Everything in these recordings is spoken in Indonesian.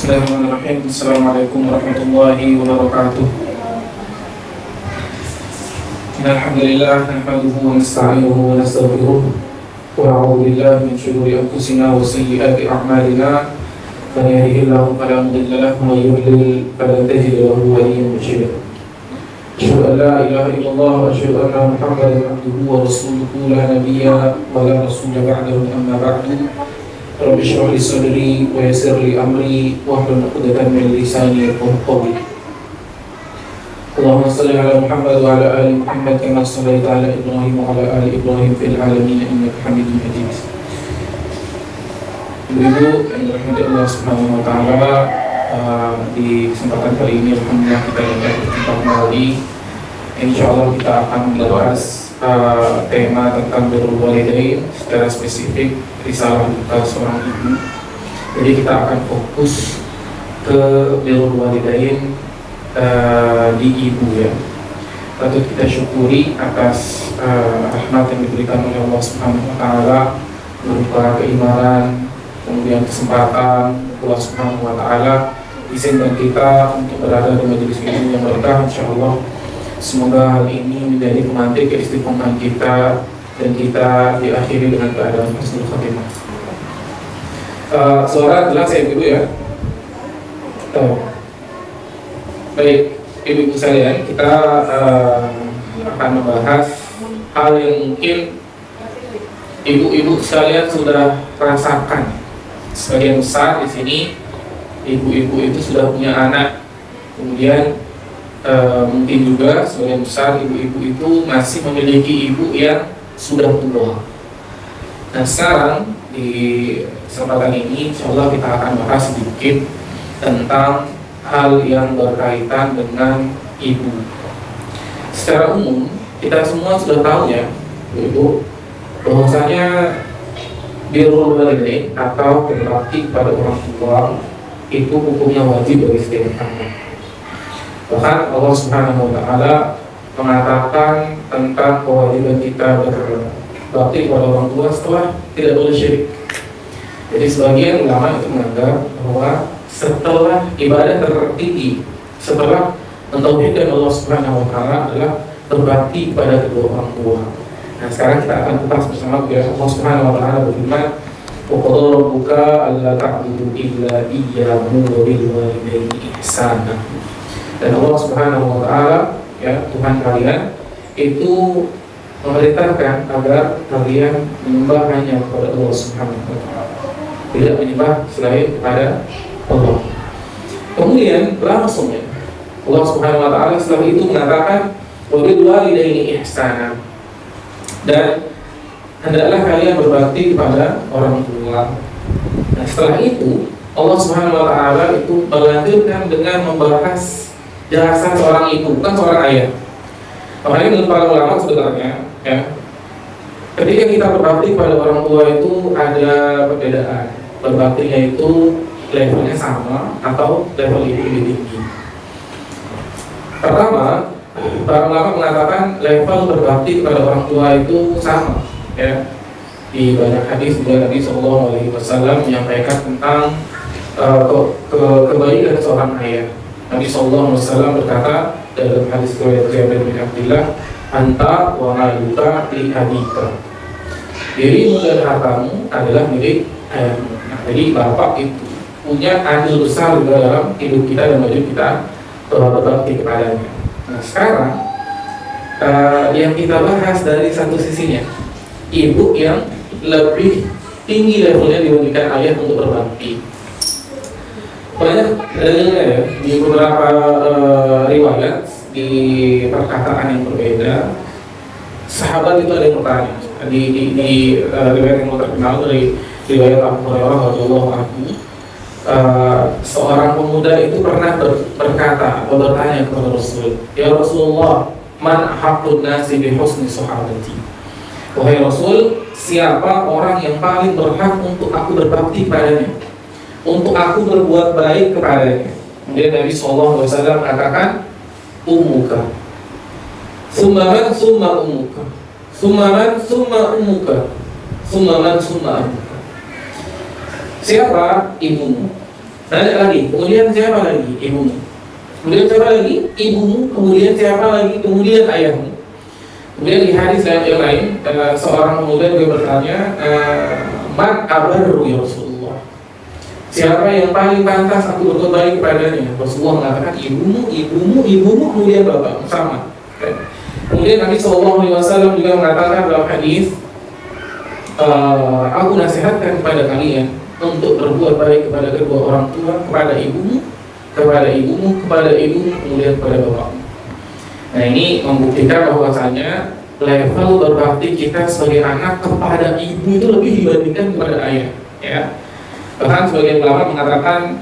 Bismillahirrahmanirrahim. Assalamualaikum warahmatullahi wabarakatuh. Alhamdulillah, nahmaduhu wa nasta'inuhu wa nastaghfiruh wa na'udzu billahi min shururi anfusina wa sayyiati a'malina. Man yahdihillahu fala mudilla lahu wa man yudlil fala tajida lahu waliyyan mursyida. Asyhadu an la ilaha illallah wa asyhadu anna Muhammadan abduhu wa rasuluhu la nabiyya wa la rasula ba'dahu, amma ba'du. Rabbi shrah li sadri wa yassir li amri wahlul 'uqdatam min lisani yafqahu qawli. Allahumma shalli ala Muhammad wa ala ali Muhammad kama shallaita ala Ibrahim wa ala ali Ibrahim fil alamin innaka Hamidum Majid. Ibu-ibu yang dirahmati Allah Subhanahu wa taala, di kesempatan kali ini alhamdulillah kita dapat berjumpa kembali. Insyaallah kita akan membahas tema tentang birrul walidain, secara spesifik risalah duka seorang ibu. Jadi kita akan fokus ke birrul walidain di ibu ya. Patut kita syukuri atas rahmat yang diberikan oleh Allah Subhanahu wa taala berupa keimanan, kemudian kesempatan Allah Subhanahu wa taala izinkan kita untuk berada di majelis ilmu yang berkah. Insyaallah semoga hal ini menjadi pemantik keistiqomahan kita dan kita diakhiri dengan keadaan husnul khatimah. Suara jelas ya ibu ya? Baik, ibu-ibu sekalian, kita akan membahas hal yang mungkin ibu-ibu sekalian sudah rasakan. Sebagian besar di sini ibu-ibu itu sudah punya anak, kemudian mungkin juga sebagian besar ibu-ibu itu masih memiliki ibu yang sudah tua. Nah sekarang di kesempatan ini insyaallah kita akan bahas sedikit tentang hal yang berkaitan dengan ibu. Secara umum kita semua sudah tahu ya ibu, bahwasanya birrul walidain atau berbakti kepada orang tua itu hukumnya wajib bagi setiap anak. Bahkan Allah Subhanahu wa taala mengatakan tentang kewajiban kita berbakti kepada orang tua setelah tidak boleh syirik. Jadi sebagian ulama itu menganggap bahwa setelah ibadah tertinggi, setelah mentauhidkan Allah Subhanahu wa taala adalah berbakti kepada kedua orang tua. Nah, sekarang kita akan kupas bersama ya. Allah Subhanahu wa taala berfirman, "Wa qad rabbuka alla ta'budu illa iyyahu wa bil walidayni ihsana." Dan Allah Subhanahu wa taala ya, Tuhan kalian itu memerintahkan agar kalian menyembah hanya kepada Allah Subhanahu wa taala, tidak menyembah selain kepada Allah. Kemudian langsung ya, Allah Subhanahu wa taala setelah itu mengatakan wa bil walidaini ihsana, dan hendaklah kalian berbakti kepada orang tua. Nah, setelah itu Allah Subhanahu wa taala itu melanjutkan dengan membahas jasa seorang ibu, bukan seorang ayah. Makanya menurut para ulama sebenarnya ya, ketika kita berbakti pada orang tua itu ada perbedaan. Berbaktinya itu levelnya sama atau level itu lebih tinggi. Pertama, para ulama mengatakan level berbakti kepada orang tua itu sama ya. Di banyak hadis juga Nabi Sallallahu Alaihi Wasallam menyampaikan tentang kebaikan seorang ayah. Nabi Sallallahu Alaihi Wasallam berkata dalam hadis riwayat Jabir bin Abdullah, "Anta wa maluka li abika." Dirimu dan hartamu adalah milik ayahmu. Nah, jadi bapak itu punya andil besar juga dalam hidup kita dan wajib kita berbakti kepadanya. Nah sekarang yang kita bahas dari satu sisinya, ibu yang lebih tinggi levelnya dibandingkan ayah untuk berbakti. Banyak dalilnya ya, di beberapa riwayat, di perkataan yang berbeda, sahabat itu ada yang bertanya. Di riwayat yang terkenal dari riwayat Abu Hurairah radhiyallahu anhu, seorang pemuda itu pernah berkata atau bertanya kepada Rasul, "Ya Rasulullah, man haqqun nasi bi husni sahabati?" Wahai Rasul, siapa orang yang paling berhak untuk aku berbakti kepadanya, untuk aku berbuat baik kepadanya? Kemudian Nabi Sallallahu Alaihi Wasallam mengatakan, "Ummuka, summa ummuka, summa ummuka." Siapa ibumu? Ada lagi, kemudian siapa lagi? Ibumu. Kemudian siapa lagi? Ibumu. Kemudian siapa lagi? Kemudian ayahmu. Kemudian di hadis yang lain, seorang pemuda juga bertanya, Man abarru ya Rasulullah, siapa yang paling pantas aku berbuat baik kepadanya? Rasulullah mengatakan ibumu, ibumu, ibumu, kemudian bapakmu, sama. Kemudian Nabi SAW juga mengatakan dalam hadis, aku nasihatkan kepada kalian untuk berbuat baik kepada kedua orang tua, kepada ibumu, kepada ibumu, kepada ibumu, kemudian kepada bapakmu. Nah, ini membuktikan bahwasanya level berbakti kita sebagai anak kepada ibu itu lebih dibandingkan kepada ayah, ya. Bahkan sebagian ulama mengatakan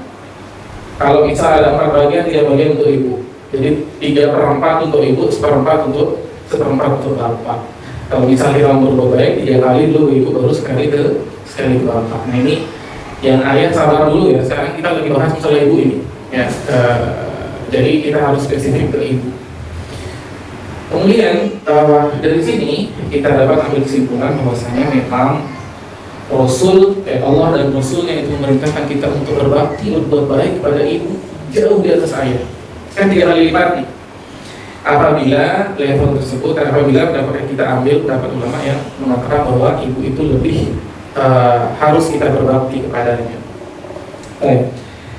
kalau misal ada 4 bagian, 3 bagian untuk ibu. Jadi 3/4 untuk ibu, 1/4 untuk bapak. Kalau misal kita mau berbuat baik 3 kali dulu ibu, baru sekali ke bapak. Nah, ini yang ayah sabar dulu ya. Sekarang kita lagi bahas masalah ibu ini, ya. Jadi kita harus spesifik ke ibu. Kemudian dari sini kita dapat ambil kesimpulan bahwasanya memang Allah dan Rasulnya itu memerintahkan kita untuk berbakti, berbuat baik kepada ibu jauh di atas ayah. Kan 3 kali lipat nih. Apabila level tersebut, dan apabila pendapat yang kita ambil pendapat ulama yang mengatakan bahwa ibu itu lebih harus kita berbakti kepadanya.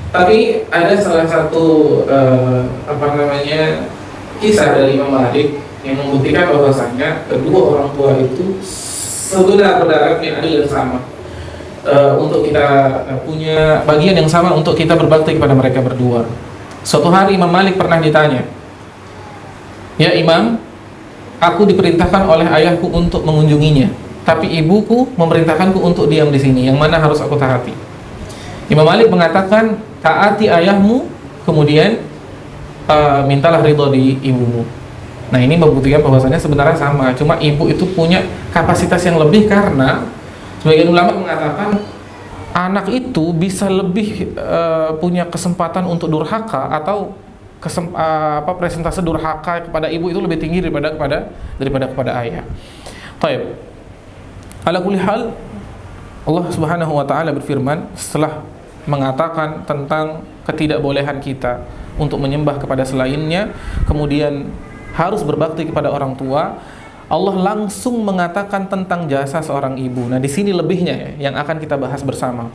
Tapi ada salah satu kisah dari Imam Malik yang membuktikan bahwasanya kedua orang tua itu sebenar-benarnya adil dan sama, untuk kita punya bagian yang sama untuk kita berbakti kepada mereka berdua. Suatu hari Imam Malik pernah ditanya, "Ya Imam, aku diperintahkan oleh ayahku untuk mengunjunginya, tapi ibuku memerintahkanku untuk diam di sini. Yang mana harus aku taati?" Imam Malik mengatakan, "Taati ayahmu, kemudian mintalah ridho di ibumu." Nah, ini membuktikan bahwasanya sebenarnya sama, cuma ibu itu punya kapasitas yang lebih karena sebagian ulama mengatakan anak itu bisa lebih punya kesempatan untuk durhaka atau presentase durhaka kepada ibu itu lebih tinggi daripada kepada ayah. Baik. Ala kulli hal, Allah Subhanahu wa taala berfirman setelah mengatakan tentang ketidakbolehan kita untuk menyembah kepada selainnya, kemudian harus berbakti kepada orang tua, Allah langsung mengatakan tentang jasa seorang ibu. Nah, di sini lebihnya ya, yang akan kita bahas bersama.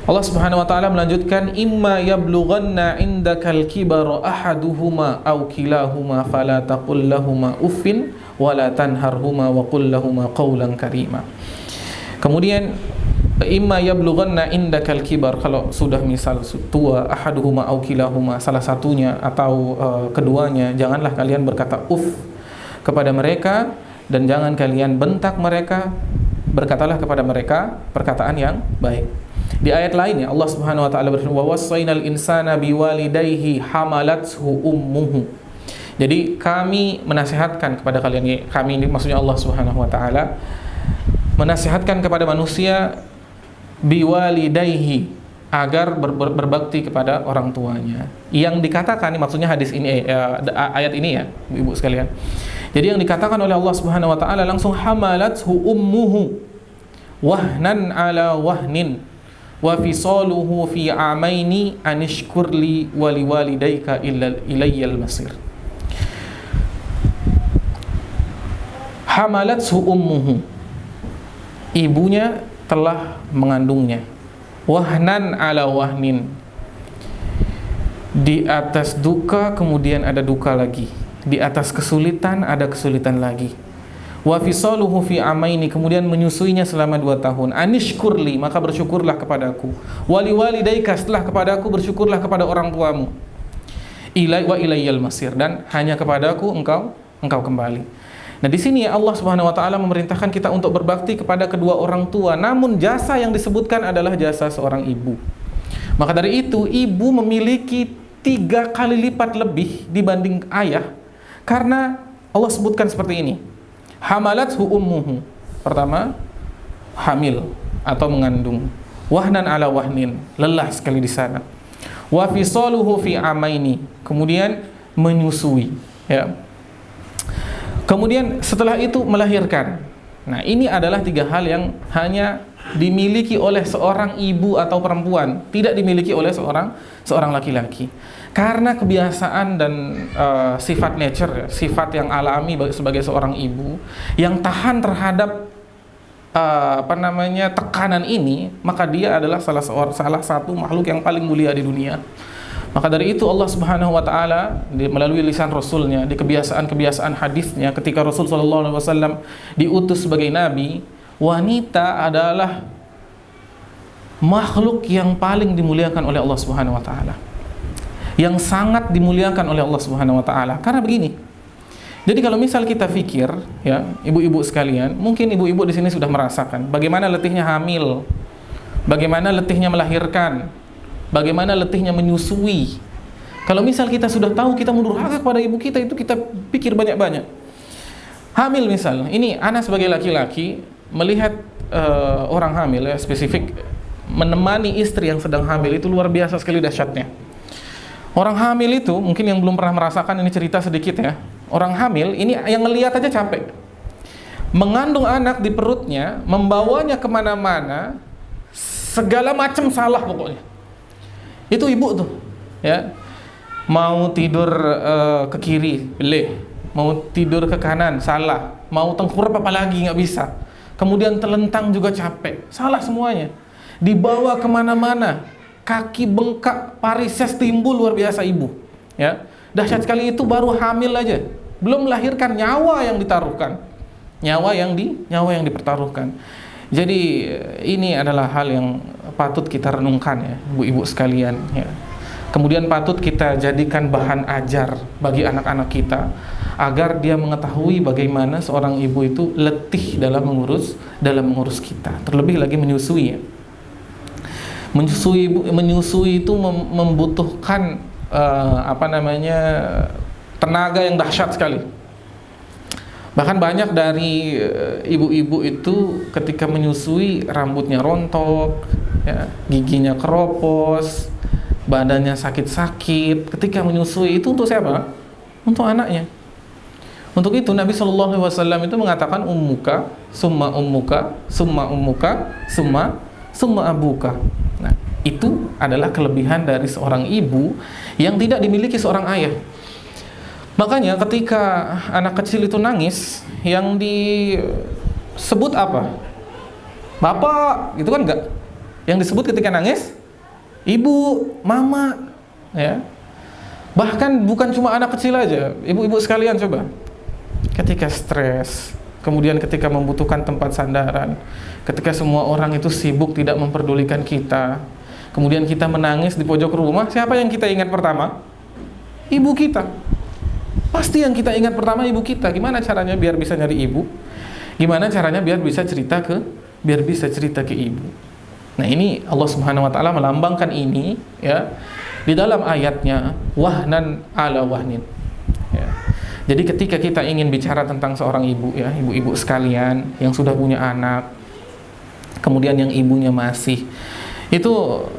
Allah Subhanahu wa taala melanjutkan, "Imma yablughanna indakal kibara ahaduhuma aw kilahuma fala taqul lahumu uffin wala tanharhuma wa qul lahumu qawlan karima." Kemudian imma yablughanna indakal kibar, kalau sudah misal tua, ahaduhuma aw kilahuma, salah satunya atau keduanya, janganlah kalian berkata uff kepada mereka dan jangan kalian bentak mereka, berkatalah kepada mereka perkataan yang baik. Di ayat lainnya Allah Subhanahu wa taala berfirman, "Wa wassaynal insana biwalidayhi hamalathu ummuhu." Jadi kami menasihatkan kepada kalian, kami ini maksudnya Allah Subhanahu wa taala menasihatkan kepada manusia biwalidayhi, agar berbakti kepada orang tuanya. Yang dikatakan, maksudnya hadis ini, ayat ini ya ibu sekalian. Jadi yang dikatakan oleh Allah Subhanahu wa taala langsung hamalathu ummuhu wahnan ala wahnin wa fisaluhu fi amaini anishkurli wa liwalidayka ilayyal masir. Hamalathu ummuhu, ibunya telah mengandungnya, wahnan ala wahnin, di atas duka kemudian ada duka lagi, di atas kesulitan ada kesulitan lagi, wa fisaluhu fi amaini, kemudian menyusuinya selama 2 tahun, anishkurli, maka bersyukurlah kepadaku, wali walidayka, setelah kepadaku bersyukurlah kepada orang tuamu, wa ilayyal masir, dan hanya kepadaku engkau kembali. Nah, di sini Allah Subhanahu wa taala memerintahkan kita untuk berbakti kepada kedua orang tua, namun jasa yang disebutkan adalah jasa seorang ibu. Maka dari itu, ibu memiliki 3 kali lipat lebih dibanding ayah, karena Allah sebutkan seperti ini. Hamalathu ummuhu, pertama hamil atau mengandung, wahnan ala wahnin, lelah sekali di sana. Wa fisaluhu fi amaini, kemudian menyusui, ya. Kemudian setelah itu melahirkan. Nah, ini adalah 3 hal yang hanya dimiliki oleh seorang ibu atau perempuan, tidak dimiliki oleh seorang laki-laki. Karena kebiasaan dan sifat nature, ya, sifat yang alami sebagai seorang ibu yang tahan terhadap tekanan ini, maka dia adalah salah satu makhluk yang paling mulia di dunia. Maka dari itu Allah Subhanahu wa taala melalui lisan Rasulnya, di kebiasaan hadisnya, ketika Rasul sallallahu alaihi wasallam diutus sebagai nabi, wanita adalah makhluk yang paling dimuliakan oleh Allah Subhanahu wa taala. Yang sangat dimuliakan oleh Allah Subhanahu wa taala. Karena begini. Jadi kalau misal kita pikir, ya, ibu-ibu sekalian, mungkin ibu-ibu di sini sudah merasakan bagaimana letihnya hamil, bagaimana letihnya melahirkan, bagaimana letihnya menyusui. Kalau misal kita sudah tahu kita mendurhaka kepada ibu kita, itu kita pikir banyak-banyak. Hamil misal, ini ana sebagai laki-laki melihat orang hamil, ya, spesifik menemani istri yang sedang hamil, itu luar biasa sekali dahsyatnya. Orang hamil itu, mungkin yang belum pernah merasakan, ini cerita sedikit ya. Orang hamil ini yang ngelihat aja capek. Mengandung anak di perutnya, membawanya kemana-mana, segala macam salah pokoknya. Itu ibu tuh, ya. Mau tidur ke kiri, beleh. Mau tidur ke kanan, salah. Mau tengkurap apalagi nggak bisa. Kemudian telentang juga capek, salah semuanya. Dibawa kemana-mana, kaki bengkak, varises timbul, luar biasa ibu, ya. Dahsyat sekali itu baru hamil aja, belum melahirkan, nyawa yang ditaruhkan, nyawa yang dipertaruhkan. Jadi ini adalah hal yang patut kita renungkan, ya, ibu-ibu sekalian, ya. Kemudian patut kita jadikan bahan ajar bagi anak-anak kita agar dia mengetahui bagaimana seorang ibu itu letih dalam mengurus kita, terlebih lagi menyusui, ya. Menyusui itu membutuhkan tenaga yang dahsyat sekali. Bahkan banyak dari ibu-ibu itu ketika menyusui rambutnya rontok, ya, giginya keropos, badannya sakit-sakit. Ketika menyusui itu untuk siapa? Untuk anaknya. Untuk itu Nabi Shallallahu Alaihi Wasallam itu mengatakan ummuka, summa ummuka, summa ummuka, summa abuka. Nah, itu adalah kelebihan dari seorang ibu yang tidak dimiliki seorang ayah. Makanya ketika anak kecil itu nangis, yang disebut apa? Bapak, gitu kan enggak? Yang disebut ketika nangis, ibu, mama, ya. Bahkan bukan cuma anak kecil aja, ibu-ibu sekalian coba. Ketika stres, kemudian ketika membutuhkan tempat sandaran, ketika semua orang itu sibuk tidak memperdulikan kita, kemudian kita menangis di pojok rumah, siapa yang kita ingat pertama? Ibu kita. Pasti yang kita ingat pertama ibu kita. Gimana caranya biar bisa nyari ibu? Gimana caranya biar bisa cerita ke ibu? Nah, ini Allah Subhanahu wa taala melambangkan ini, ya, di dalam ayatnya wahnan ala wahnin. Ya. Jadi ketika kita ingin bicara tentang seorang ibu, ya, ibu-ibu sekalian yang sudah punya anak, kemudian yang ibunya masih, itu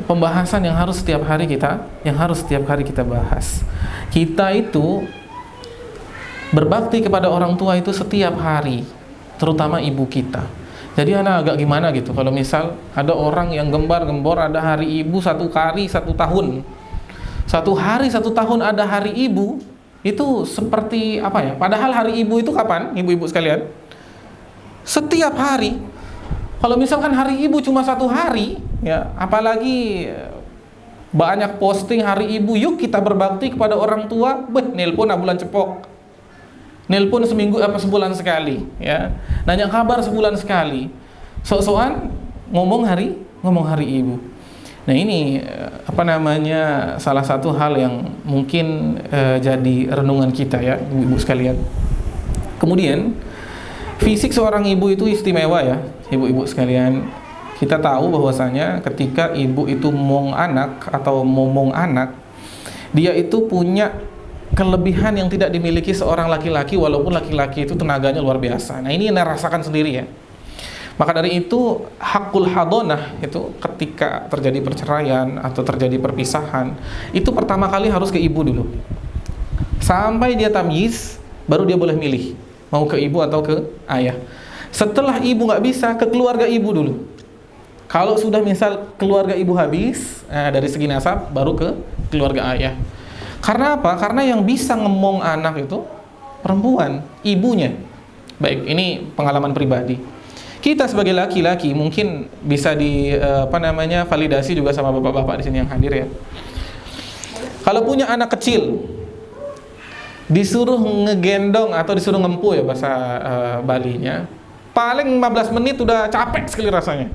pembahasan yang harus setiap hari kita bahas. Kita itu berbakti kepada orang tua itu setiap hari, terutama ibu kita. Jadi anak agak gimana gitu kalau misal ada orang yang gembar-gembor ada hari ibu satu hari 1 tahun. 1 hari 1 tahun ada hari ibu, itu seperti apa ya? Padahal hari ibu itu kapan, ibu-ibu sekalian? Setiap hari. Kalau misalkan hari ibu cuma 1 hari, ya, apalagi banyak posting hari ibu, yuk kita berbakti kepada orang tua, nelpon bulan cepok. Nelpon sebulan sekali, ya. Nanya kabar sebulan sekali. Sok-sokan ngomong hari ibu. Nah, ini salah satu hal yang mungkin jadi renungan kita, ya, ibu-ibu sekalian. Kemudian fisik seorang ibu itu istimewa, ya, ibu-ibu sekalian. Kita tahu bahwasanya ketika ibu itu momong anak, dia itu punya kelebihan yang tidak dimiliki seorang laki-laki, walaupun laki-laki itu tenaganya luar biasa. Nah, ini yang rasakan sendiri, ya. Maka dari itu hakul hadonah itu ketika terjadi perceraian atau terjadi perpisahan, itu pertama kali harus ke ibu dulu. Sampai dia tamyiz, baru dia boleh milih mau ke ibu atau ke ayah. Setelah ibu nggak bisa, ke keluarga ibu dulu. Kalau sudah misal keluarga ibu habis, dari segi nasab baru ke keluarga ayah. Karena apa? Karena yang bisa ngemong anak itu perempuan, ibunya. Baik, ini pengalaman pribadi. Kita sebagai laki-laki mungkin bisa validasi juga sama bapak-bapak di sini yang hadir ya. Kalau punya anak kecil, disuruh ngegendong atau disuruh ngempu ya bahasa Balinya, paling 15 menit udah capek sekali rasanya.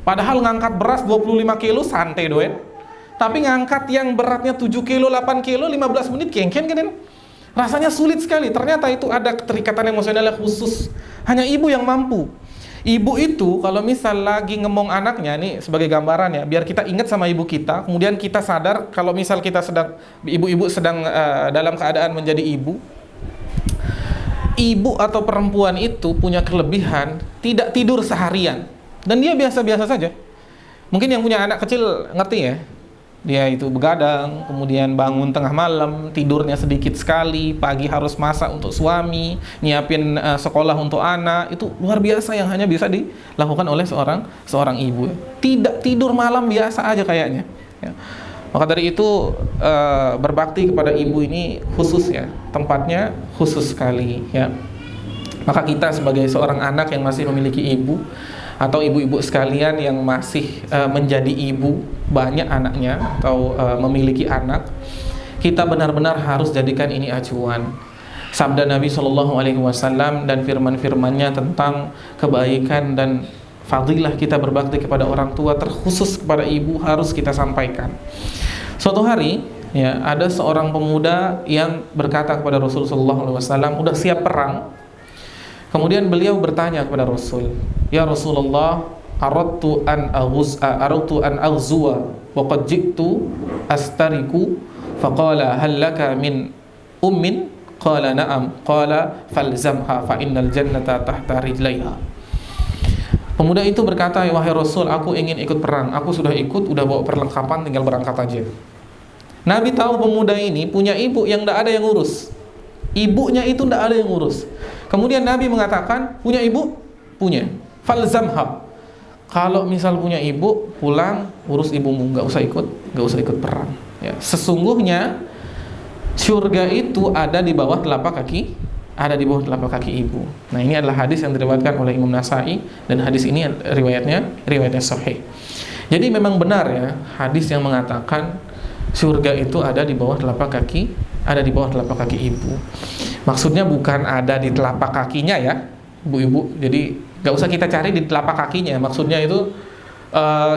Padahal ngangkat beras 25 kilo santai doen. Tapi ngangkat yang beratnya 7 kilo, 8 kilo, 15 menit kengken kan? Rasanya sulit sekali. Ternyata itu ada keterikatan emosional khusus. Hanya ibu yang mampu. Ibu itu kalau misal lagi ngemong anaknya, nih sebagai gambaran ya, biar kita ingat sama ibu kita, kemudian kita sadar kalau misal kita ibu-ibu sedang dalam keadaan menjadi ibu. Ibu atau perempuan itu punya kelebihan tidak tidur seharian. Dan dia biasa-biasa saja. Mungkin yang punya anak kecil ngerti ya. Dia itu begadang, kemudian bangun tengah malam, tidurnya sedikit sekali, pagi harus masak untuk suami, nyiapin sekolah untuk anak. Itu luar biasa yang hanya bisa dilakukan oleh seorang ibu. Tidak tidur malam biasa aja kayaknya ya. Maka dari itu berbakti kepada ibu ini khusus ya, tempatnya khusus sekali ya. Maka kita sebagai seorang anak yang masih memiliki ibu, atau ibu-ibu sekalian yang masih menjadi ibu, banyak anaknya atau memiliki anak, kita benar-benar harus jadikan ini acuan. Sabda Nabi SAW dan firman-firmannya tentang kebaikan dan fadilah kita berbakti kepada orang tua, terkhusus kepada ibu, harus kita sampaikan. Suatu hari ya, ada seorang pemuda yang berkata kepada Rasulullah SAW, udah siap perang. Kemudian beliau bertanya kepada Rasul, "Ya Rasulullah, aradtu an aghzuwa wa qad ji'tu astariku, faqala hal laka min ummin?" Qala na'am. Qala falzamha fa innal jannata tahta rijlaiha. Pemuda itu berkata, "Wahai Rasul, aku ingin ikut perang. Aku sudah ikut, udah bawa perlengkapan, tinggal berangkat aja." Nabi tahu pemuda ini punya ibu yang tidak ada yang ngurus. Ibunya itu tidak ada yang ngurus. Kemudian Nabi mengatakan, punya ibu? Punya. Falzamha. Kalau misal punya ibu, pulang urus ibumu, nggak usah ikut perang. Ya. Sesungguhnya surga itu ada di bawah telapak kaki ibu. Nah, ini adalah hadis yang diriwayatkan oleh Imam Nasai, dan hadis ini riwayatnya sahih. Jadi memang benar ya hadis yang mengatakan surga itu ada di bawah telapak kaki ibu. Maksudnya bukan ada di telapak kakinya ya, ibu-ibu. Jadi nggak usah kita cari di telapak kakinya. Maksudnya itu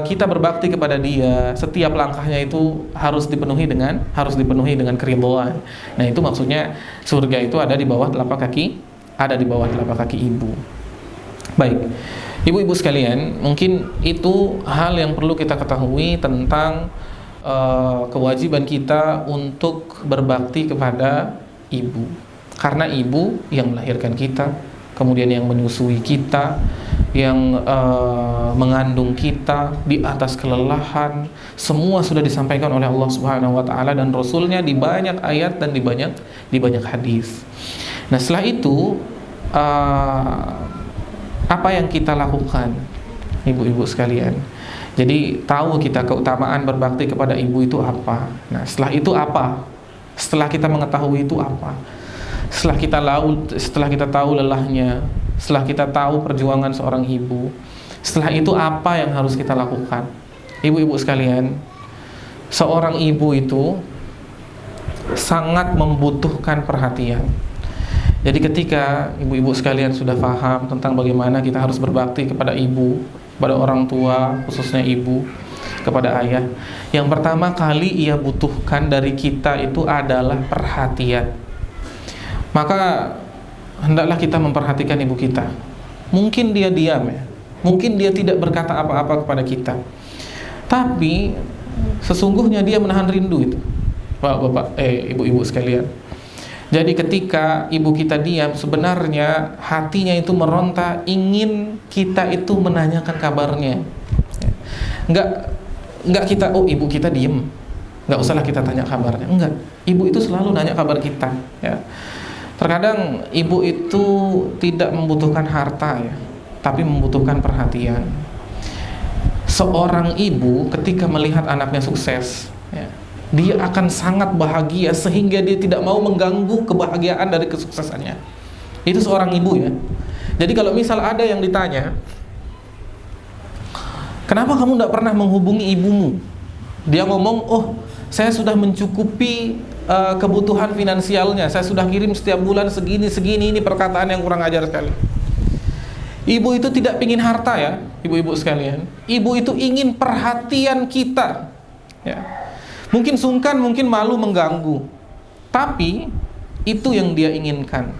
kita berbakti kepada dia. Setiap langkahnya itu harus dipenuhi dengan keridhaan. Nah, itu maksudnya surga itu ada di bawah telapak kaki ibu. Baik, ibu-ibu sekalian, mungkin itu hal yang perlu kita ketahui tentang kewajiban kita untuk berbakti kepada ibu. Karena ibu yang melahirkan kita, kemudian yang menyusui kita, yang mengandung kita di atas kelelahan, semua sudah disampaikan oleh Allah Subhanahu wa taala dan Rasulnya di banyak ayat dan di banyak hadis. Nah, setelah itu apa yang kita lakukan, ibu-ibu sekalian? Jadi tahu kita keutamaan berbakti kepada ibu itu apa. Nah, setelah itu apa? Setelah kita mengetahui itu apa? Setelah kita tahu lelahnya, setelah kita tahu perjuangan seorang ibu, setelah itu apa yang harus kita lakukan? Ibu-ibu sekalian, seorang ibu itu sangat membutuhkan perhatian. Jadi ketika ibu-ibu sekalian sudah paham tentang bagaimana kita harus berbakti kepada ibu, kepada orang tua, khususnya ibu, kepada ayah, yang pertama kali ia butuhkan dari kita itu adalah perhatian. Maka hendaklah kita memperhatikan ibu kita. Mungkin dia diam ya, mungkin dia tidak berkata apa-apa kepada kita, tapi sesungguhnya dia menahan rindu itu, bapak-bapak, ibu-ibu sekalian. Jadi ketika ibu kita diam, sebenarnya hatinya itu meronta, ingin kita itu menanyakan kabarnya. Enggak kita, oh ibu kita diem, enggak usahlah kita tanya kabarnya. Enggak, ibu itu selalu nanya kabar kita ya. Terkadang ibu itu tidak membutuhkan harta ya, tapi membutuhkan perhatian. seorang ibu ketika melihat anaknya sukses, ya, dia akan sangat bahagia sehingga dia tidak mau mengganggu kebahagiaan dari kesuksesannya. Itu seorang ibu, ya. Jadi kalau misal ada yang ditanya, kenapa kamu tidak pernah menghubungi ibumu? Dia ngomong, oh saya sudah mencukupi kebutuhan finansialnya, saya sudah kirim setiap bulan segini. Ini perkataan yang kurang ajar sekali. Ibu itu tidak ingin harta, ya, ibu-ibu sekalian. Ibu itu ingin perhatian kita, ya. Mungkin sungkan, mungkin malu mengganggu, tapi itu yang dia inginkan.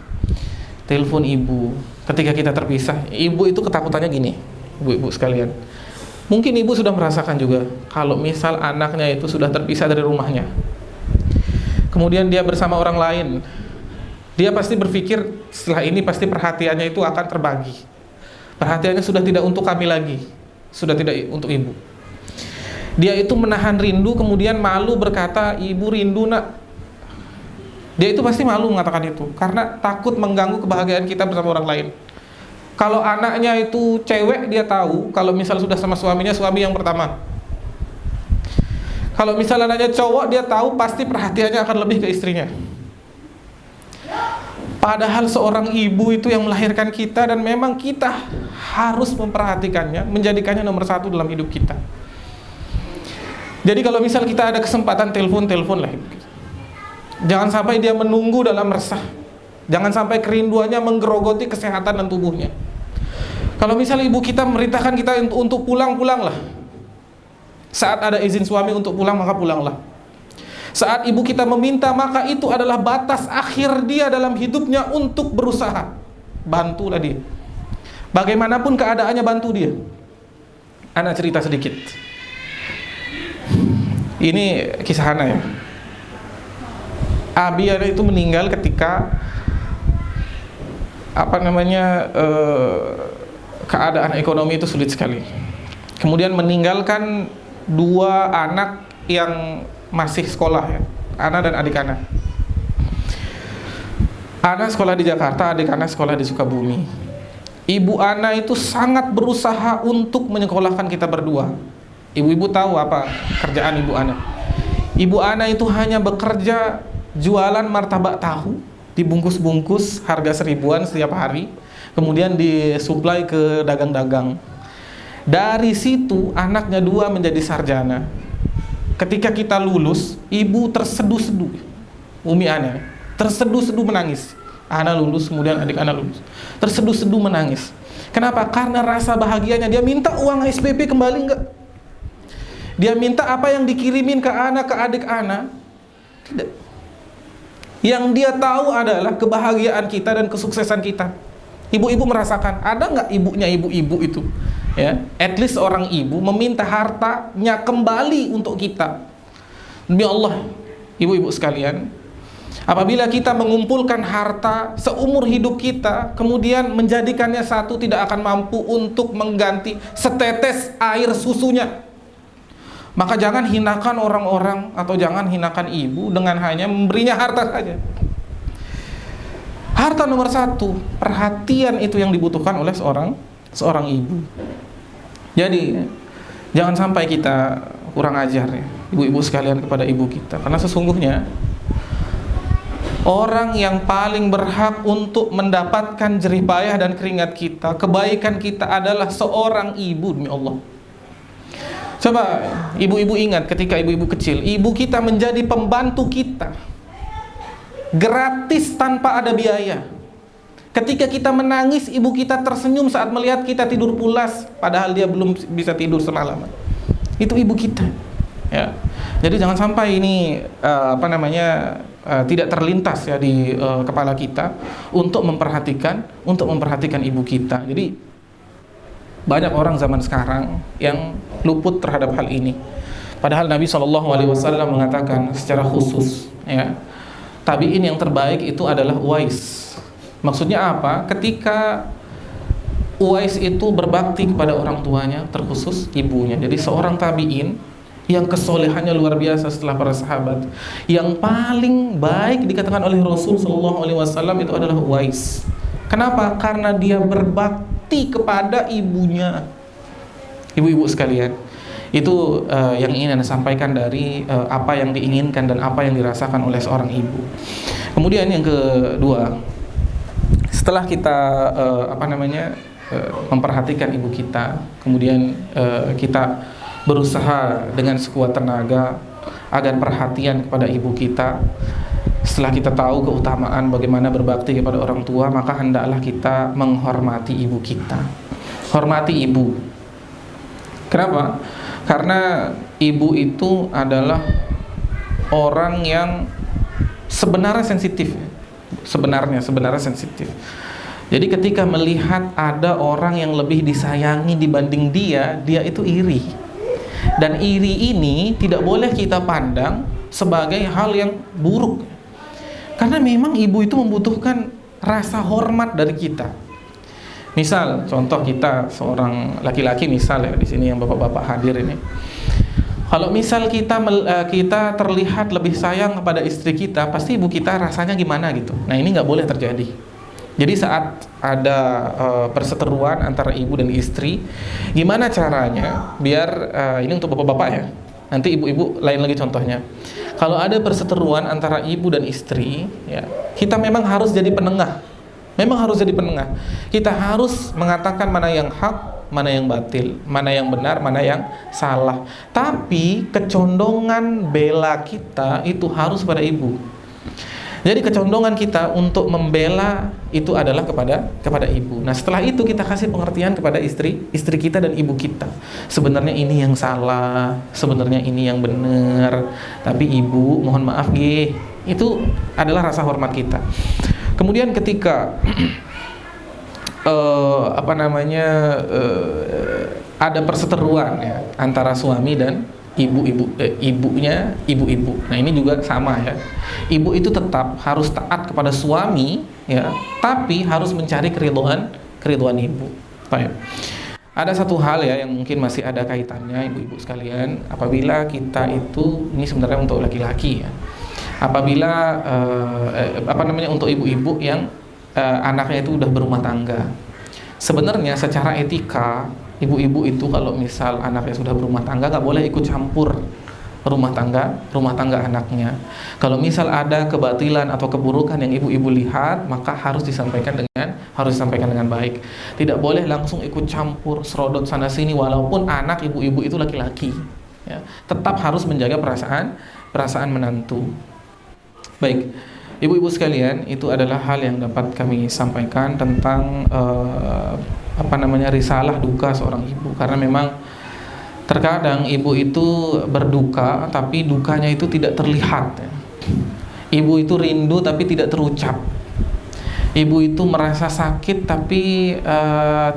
Telepon ibu ketika kita terpisah. Ibu itu ketakutannya gini, ibu-ibu sekalian. Mungkin ibu sudah merasakan juga kalau misal anaknya itu sudah terpisah dari rumahnya, kemudian dia bersama orang lain, dia pasti berpikir setelah ini pasti perhatiannya itu akan terbagi. Perhatiannya sudah tidak untuk kami lagi, sudah tidak untuk ibu. Dia itu menahan rindu, kemudian malu berkata, ibu rindu nak. Dia itu pasti malu mengatakan itu karena takut mengganggu kebahagiaan kita bersama orang lain. Kalau anaknya itu cewek, dia tahu kalau misal sudah sama suaminya, suami yang pertama. Kalau misal anaknya cowok, dia tahu pasti perhatiannya akan lebih ke istrinya. Padahal seorang ibu itu yang melahirkan kita, dan memang kita harus memperhatikannya, menjadikannya nomor satu dalam hidup kita. Jadi kalau misal kita ada kesempatan telepon lah. Jangan sampai dia menunggu dalam resah. Jangan sampai kerinduannya menggerogoti kesehatan dan tubuhnya. Kalau misal ibu kita memerintahkan kita untuk pulanglah. Saat ada izin suami untuk pulang, maka pulanglah. Saat ibu kita meminta, maka itu adalah batas akhir dia dalam hidupnya untuk berusaha. Bantulah dia. Bagaimanapun keadaannya, bantu dia. Anak cerita sedikit. Ini kisah Hana, ya. Abi itu meninggal ketika keadaan ekonomi itu sulit sekali. Kemudian meninggalkan 2 anak yang masih sekolah, ya, Ana dan adik Ana. Ana sekolah di Jakarta, adik Ana sekolah di Sukabumi. Ibu Ana itu sangat berusaha untuk menyekolahkan kita berdua. Ibu-ibu tahu apa kerjaan ibu Ana? Ibu Ana itu hanya bekerja jualan martabak tahu, dibungkus-bungkus harga 1000-an setiap hari, kemudian disuplai ke dagang-dagang. Dari situ anaknya 2 menjadi sarjana. Ketika kita lulus, ibu terseduh-seduh. Umi Ana terseduh-seduh menangis. Ana lulus, kemudian adik Ana lulus. Terseduh-seduh menangis. Kenapa? Karena rasa bahagianya. Dia minta uang SPP kembali enggak? Dia minta apa yang dikirimin ke Ana, ke adik Ana? Tidak. Yang dia tahu adalah kebahagiaan kita dan kesuksesan kita. Ibu-ibu merasakan, ada nggak ibunya ibu-ibu itu, ya, at least seorang ibu meminta hartanya kembali untuk kita. Demi Allah, ibu-ibu sekalian, apabila kita mengumpulkan harta seumur hidup kita, kemudian menjadikannya satu, tidak akan mampu untuk mengganti setetes air susunya, maka jangan hinakan orang-orang atau jangan hinakan ibu dengan hanya memberinya harta saja. Harta nomor 1, perhatian itu yang dibutuhkan oleh seorang ibu. Jadi jangan sampai kita kurang ajar, ya, ibu-ibu sekalian, kepada ibu kita. Karena sesungguhnya orang yang paling berhak untuk mendapatkan jerih payah dan keringat kita, kebaikan kita, adalah seorang ibu, demi Allah. Coba ibu-ibu ingat ketika ibu-ibu kecil, ibu kita menjadi pembantu kita gratis tanpa ada biaya. Ketika kita menangis, ibu kita tersenyum saat melihat kita tidur pulas padahal dia belum bisa tidur semalaman. Itu ibu kita, ya. Jadi jangan sampai ini tidak terlintas, ya, di kepala kita untuk memperhatikan ibu kita. Jadi banyak orang zaman sekarang yang luput terhadap hal ini. Padahal Nabi SAW mengatakan secara khusus, ya, tabi'in yang terbaik itu adalah Uwais. Maksudnya apa? Ketika Uwais itu berbakti kepada orang tuanya, terkhusus ibunya. Jadi seorang tabi'in yang kesolehannya luar biasa setelah para sahabat, yang paling baik dikatakan oleh Rasul SAW itu adalah Uwais. Kenapa? Karena dia berbakti kepada ibunya. Ibu-ibu sekalian, Itu yang ingin Anda sampaikan dari apa yang diinginkan dan apa yang dirasakan oleh seorang ibu. Kemudian yang kedua, setelah kita memperhatikan ibu kita, kemudian kita berusaha dengan sekuat tenaga agar perhatian kepada ibu kita. Setelah kita tahu keutamaan bagaimana berbakti kepada orang tua, maka hendaklah kita menghormati ibu kita. Hormati ibu. Kenapa? Karena ibu itu adalah orang yang sebenarnya sensitif. Sebenarnya sensitif. Jadi ketika melihat ada orang yang lebih disayangi dibanding dia itu iri. Dan iri ini tidak boleh kita pandang sebagai hal yang buruk. Karena memang ibu itu membutuhkan rasa hormat dari kita. Misal, contoh kita seorang laki-laki, misal ya di sini yang bapak-bapak hadir ini. Kalau misal kita terlihat lebih sayang kepada istri kita, pasti ibu kita rasanya gimana gitu. Nah, ini nggak boleh terjadi. Jadi saat ada perseteruan antara ibu dan istri, gimana caranya biar ini untuk bapak-bapak ya. Nanti ibu-ibu lain lagi contohnya. Kalau ada perseteruan antara ibu dan istri, ya, kita memang harus jadi penengah. Memang harus jadi penengah. Kita harus mengatakan mana yang hak, mana yang batil, mana yang benar, mana yang salah. Tapi kecondongan bela kita itu harus pada ibu. Jadi kecondongan kita untuk membela itu adalah kepada ibu. Nah, setelah itu kita kasih pengertian kepada istri kita dan ibu kita. Sebenarnya ini yang salah, sebenarnya ini yang benar. Tapi ibu, mohon maaf nggih. Itu adalah rasa hormat kita. Kemudian ketika ada perseteruan ya antara suami dan ibunya. Nah, ini juga sama ya. Ibu itu tetap harus taat kepada suami ya, tapi harus mencari keridhaan ibu. Baik. Ada satu hal ya yang mungkin masih ada kaitannya ibu-ibu sekalian, apabila kita itu, ini sebenarnya untuk laki-laki ya. Apabila untuk ibu-ibu yang anaknya itu udah berumah tangga. Sebenarnya secara etika ibu-ibu itu kalau misal anaknya sudah berumah tangga nggak boleh ikut campur rumah tangga anaknya. Kalau misal ada kebatilan atau keburukan yang ibu-ibu lihat, maka harus disampaikan dengan baik. Tidak boleh langsung ikut campur serodot sana sini walaupun anak ibu-ibu itu laki-laki. Ya, tetap harus menjaga perasaan menantu. Baik, ibu-ibu sekalian, itu adalah hal yang dapat kami sampaikan tentang risalah duka seorang ibu. Karena memang terkadang ibu itu berduka tapi dukanya itu tidak terlihat ya. Ibu itu rindu tapi tidak terucap. Ibu itu merasa sakit tapi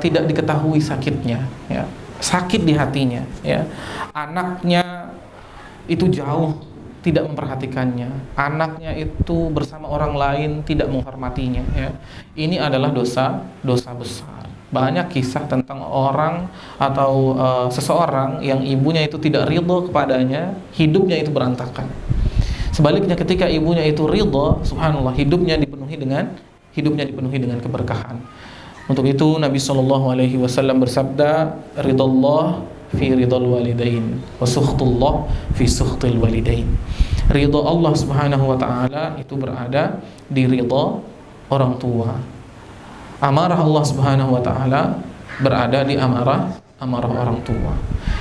tidak diketahui sakitnya ya. Sakit di hatinya ya. Anaknya itu jauh, tidak memperhatikannya. Anaknya itu bersama orang lain tidak menghormatinya ya. Ini adalah dosa besar. Banyak kisah tentang orang atau seseorang yang ibunya itu tidak ridho kepadanya, hidupnya itu berantakan. Sebaliknya ketika ibunya itu ridho, subhanallah, hidupnya dipenuhi dengan keberkahan. Untuk itu Nabi SAW bersabda, ridallah fi ridal walidain wa sukhtullah fi sukhtil walidain. Ridho Allah Subhanahu wa taala itu berada di ridho orang tua. Amarah Allah Subhanahu wa taala berada di amarah orang tua.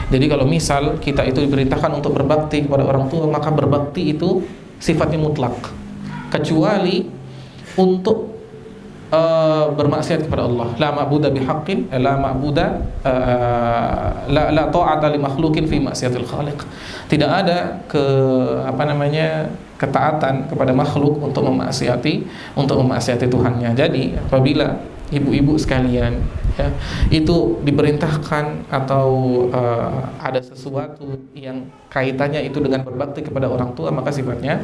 Jadi kalau misal kita itu diperintahkan untuk berbakti kepada orang tua, maka berbakti itu sifatnya mutlak. Kecuali untuk bermaksiat kepada Allah. La ma'budu bihaqqin, la ta'ata li makhluqin fi maksiatil khaliq. Tidak ada ketaatan kepada makhluk untuk memaksiati Tuhannya. Jadi apabila ibu-ibu sekalian ya, itu diperintahkan atau ada sesuatu yang kaitannya itu dengan berbakti kepada orang tua, maka sifatnya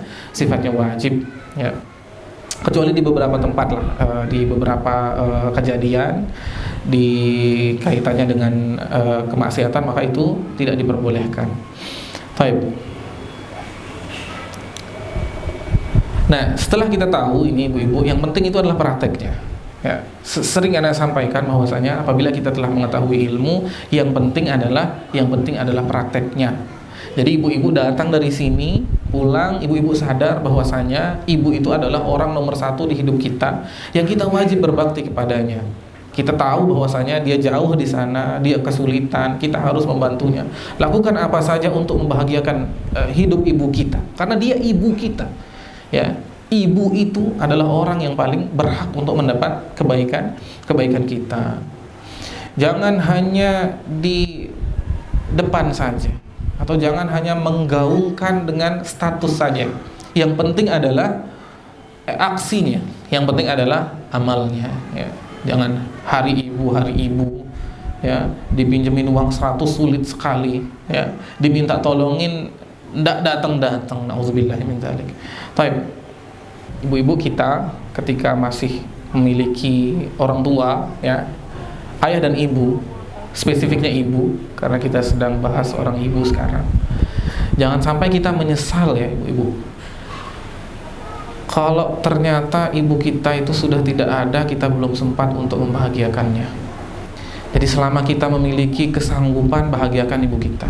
wajib ya. Kecuali di beberapa tempat lah, di beberapa kejadian di kaitannya dengan kemaksiatan, maka itu tidak diperbolehkan. Baik. Nah, setelah kita tahu ini ibu-ibu, yang penting itu adalah prakteknya. Ya, sering Anda sampaikan bahwasanya apabila kita telah mengetahui ilmu, yang penting adalah prakteknya. Jadi ibu-ibu datang dari sini, pulang, ibu-ibu sadar bahwasanya ibu itu adalah orang nomor satu di hidup kita, yang kita wajib berbakti kepadanya. Kita tahu bahwasanya dia jauh di sana, dia kesulitan, kita harus membantunya. Lakukan apa saja untuk membahagiakan hidup ibu kita, karena dia ibu kita. Ya, ibu itu adalah orang yang paling berhak untuk mendapat kebaikan kita. Jangan hanya di depan saja, atau jangan hanya menggaungkan dengan status saja. Yang penting adalah aksinya, yang penting adalah amalnya. Ya. Jangan hari ibu ya, dipinjemin uang 100 sulit sekali, ya, diminta tolongin ndak datang. Nauzubillah min dzalik. Baik. Ibu-ibu kita ketika masih memiliki orang tua, ya, ayah dan ibu, spesifiknya ibu karena kita sedang bahas orang ibu sekarang. Jangan sampai kita menyesal, ya ibu-ibu, kalau ternyata ibu kita itu sudah tidak ada, kita belum sempat untuk membahagiakannya. Jadi selama kita memiliki kesanggupan, bahagiakan ibu kita.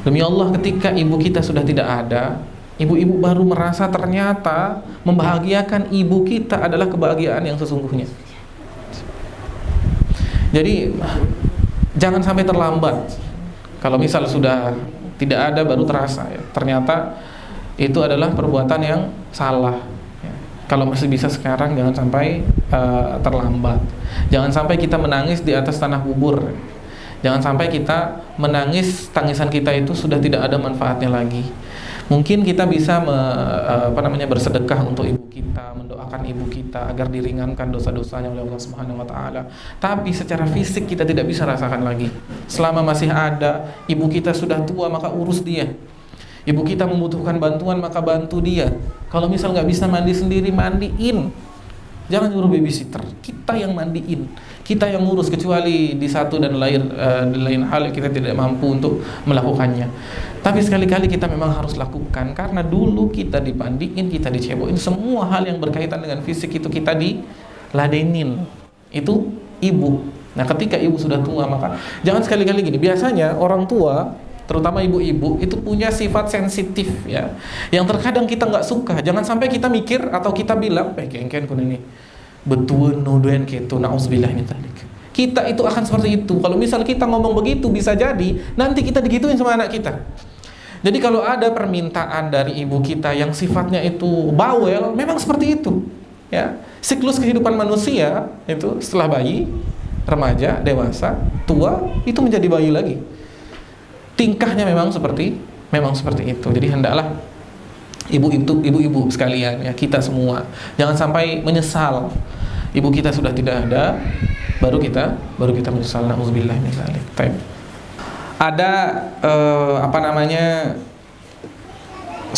Demi Allah, ketika ibu kita sudah tidak ada, ibu-ibu baru merasa ternyata membahagiakan ibu kita adalah kebahagiaan yang sesungguhnya. Jadi jangan sampai terlambat. Kalau misal sudah tidak ada baru terasa, ya, ternyata itu adalah perbuatan yang salah, ya. Kalau masih bisa sekarang, jangan sampai terlambat. Jangan sampai kita menangis di atas tanah bubur. Jangan sampai kita menangis, tangisan kita itu sudah tidak ada manfaatnya lagi. Mungkin kita bisa bersedekah untuk ibu kita, mendoakan ibu kita agar diringankan dosa-dosanya oleh Allah Subhanahu wa taala. Tapi secara fisik kita tidak bisa rasakan lagi. Selama masih ada, ibu kita sudah tua, maka urus dia. Ibu kita membutuhkan bantuan, maka bantu dia. Kalau misal nggak bisa mandi sendiri, mandiin. Jangan nyuruh babysitter, kita yang mandiin, kita yang ngurus, kecuali di satu dan lain hal kita tidak mampu untuk melakukannya. Tapi sekali-kali kita memang harus lakukan, karena dulu kita dipandiin, kita dicebokin, semua hal yang berkaitan dengan fisik itu kita diladenin. Itu ibu. Nah, ketika ibu sudah tua, maka jangan sekali-kali gini. Biasanya orang tua, terutama ibu-ibu, itu punya sifat sensitif, ya, yang terkadang kita nggak suka. Jangan sampai kita mikir atau kita bilang, kengken kun ini betul nodoen gitu, nauzubillah min dzalik. Kita itu akan seperti itu. Kalau misal kita ngomong begitu, bisa jadi nanti kita digituin sama anak kita. Jadi kalau ada permintaan dari ibu kita yang sifatnya itu bawel, memang seperti itu, ya. Siklus kehidupan manusia itu setelah bayi, remaja, dewasa, tua, itu menjadi bayi lagi. Tingkahnya memang seperti itu. Jadi hendaklah ibu-ibu sekalian, ya, kita semua jangan sampai menyesal ibu kita sudah tidak ada, baru kita menyesal. Nauzubillah min dzalik. Baik. Ada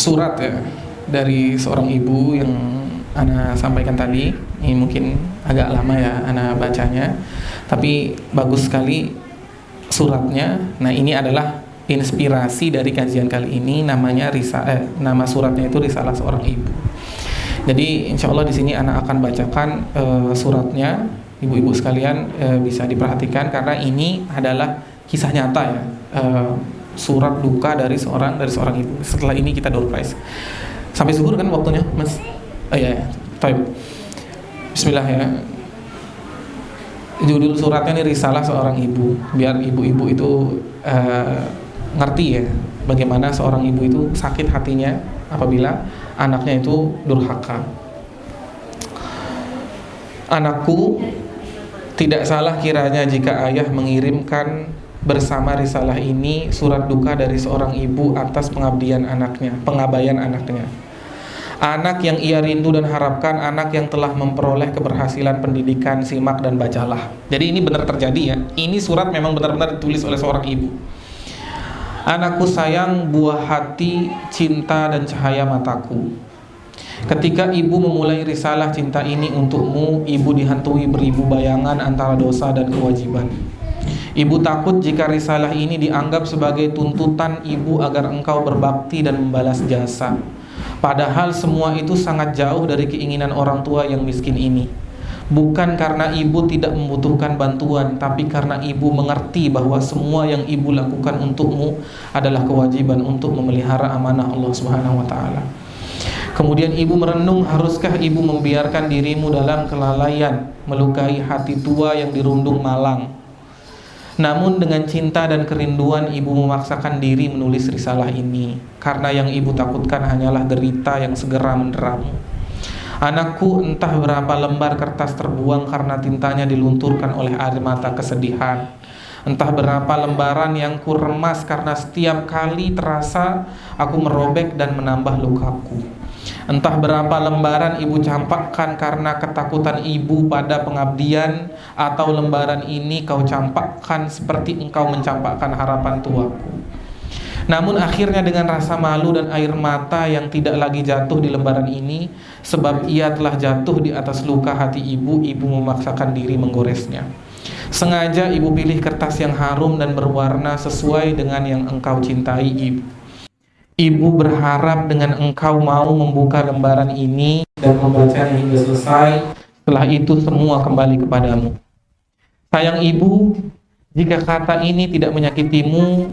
surat, ya, dari seorang ibu yang ana sampaikan tadi. Ini mungkin agak lama, ya, ana bacanya, tapi bagus sekali suratnya. Nah, ini adalah inspirasi dari kajian kali ini. Nama suratnya itu Risalah Seorang Ibu. Jadi insya Allah di sini anak akan bacakan suratnya. Ibu-ibu sekalian bisa diperhatikan, karena ini adalah kisah nyata, ya, surat duka dari seorang ibu. Setelah ini kita door prize. Sampai zuhur kan waktunya, Mas? Ya. Baik. Bismillah, ya. Judul suratnya ini Risalah Seorang Ibu, biar ibu-ibu itu ngerti, ya, bagaimana seorang ibu itu sakit hatinya apabila anaknya itu durhaka. Anakku, tidak salah kiranya jika ayah mengirimkan bersama risalah ini surat duka dari seorang ibu atas pengabaian anaknya. Anak yang ia rindu dan harapkan, anak yang telah memperoleh keberhasilan pendidikan, simak dan bacalah. Jadi ini benar terjadi, ya. Ini surat memang benar-benar ditulis oleh seorang ibu. Anakku sayang, buah hati, cinta dan cahaya mataku. Ketika ibu memulai risalah cinta ini untukmu, ibu dihantui beribu bayangan antara dosa dan kewajiban. Ibu takut jika risalah ini dianggap sebagai tuntutan ibu agar engkau berbakti dan membalas jasa. Padahal semua itu sangat jauh dari keinginan orang tua yang miskin ini. Bukan karena ibu tidak membutuhkan bantuan, tapi karena ibu mengerti bahwa semua yang ibu lakukan untukmu adalah kewajiban untuk memelihara amanah Allah Subhanahu wa taala. Kemudian ibu merenung, haruskah ibu membiarkan dirimu dalam kelalaian, melukai hati tua yang dirundung malang? Namun dengan cinta dan kerinduan ibu memaksakan diri menulis risalah ini, karena yang ibu takutkan hanyalah derita yang segera menderamu. Anakku, entah berapa lembar kertas terbuang karena tintanya dilunturkan oleh air mata kesedihan. Entah berapa lembaran yang ku remas karena setiap kali terasa aku merobek dan menambah lukaku. Entah berapa lembaran ibu campakkan karena ketakutan ibu pada pengabdian, atau lembaran ini kau campakkan seperti engkau mencampakkan harapan tuaku. Namun akhirnya dengan rasa malu dan air mata yang tidak lagi jatuh di lembaran ini, sebab ia telah jatuh di atas luka hati ibu, ibu memaksakan diri menggoresnya. Sengaja ibu pilih kertas yang harum dan berwarna sesuai dengan yang engkau cintai, ibu. Ibu berharap dengan engkau mau membuka lembaran ini dan membacanya hingga selesai. Setelah itu semua kembali kepadamu. Sayang ibu, jika kata ini tidak menyakitimu,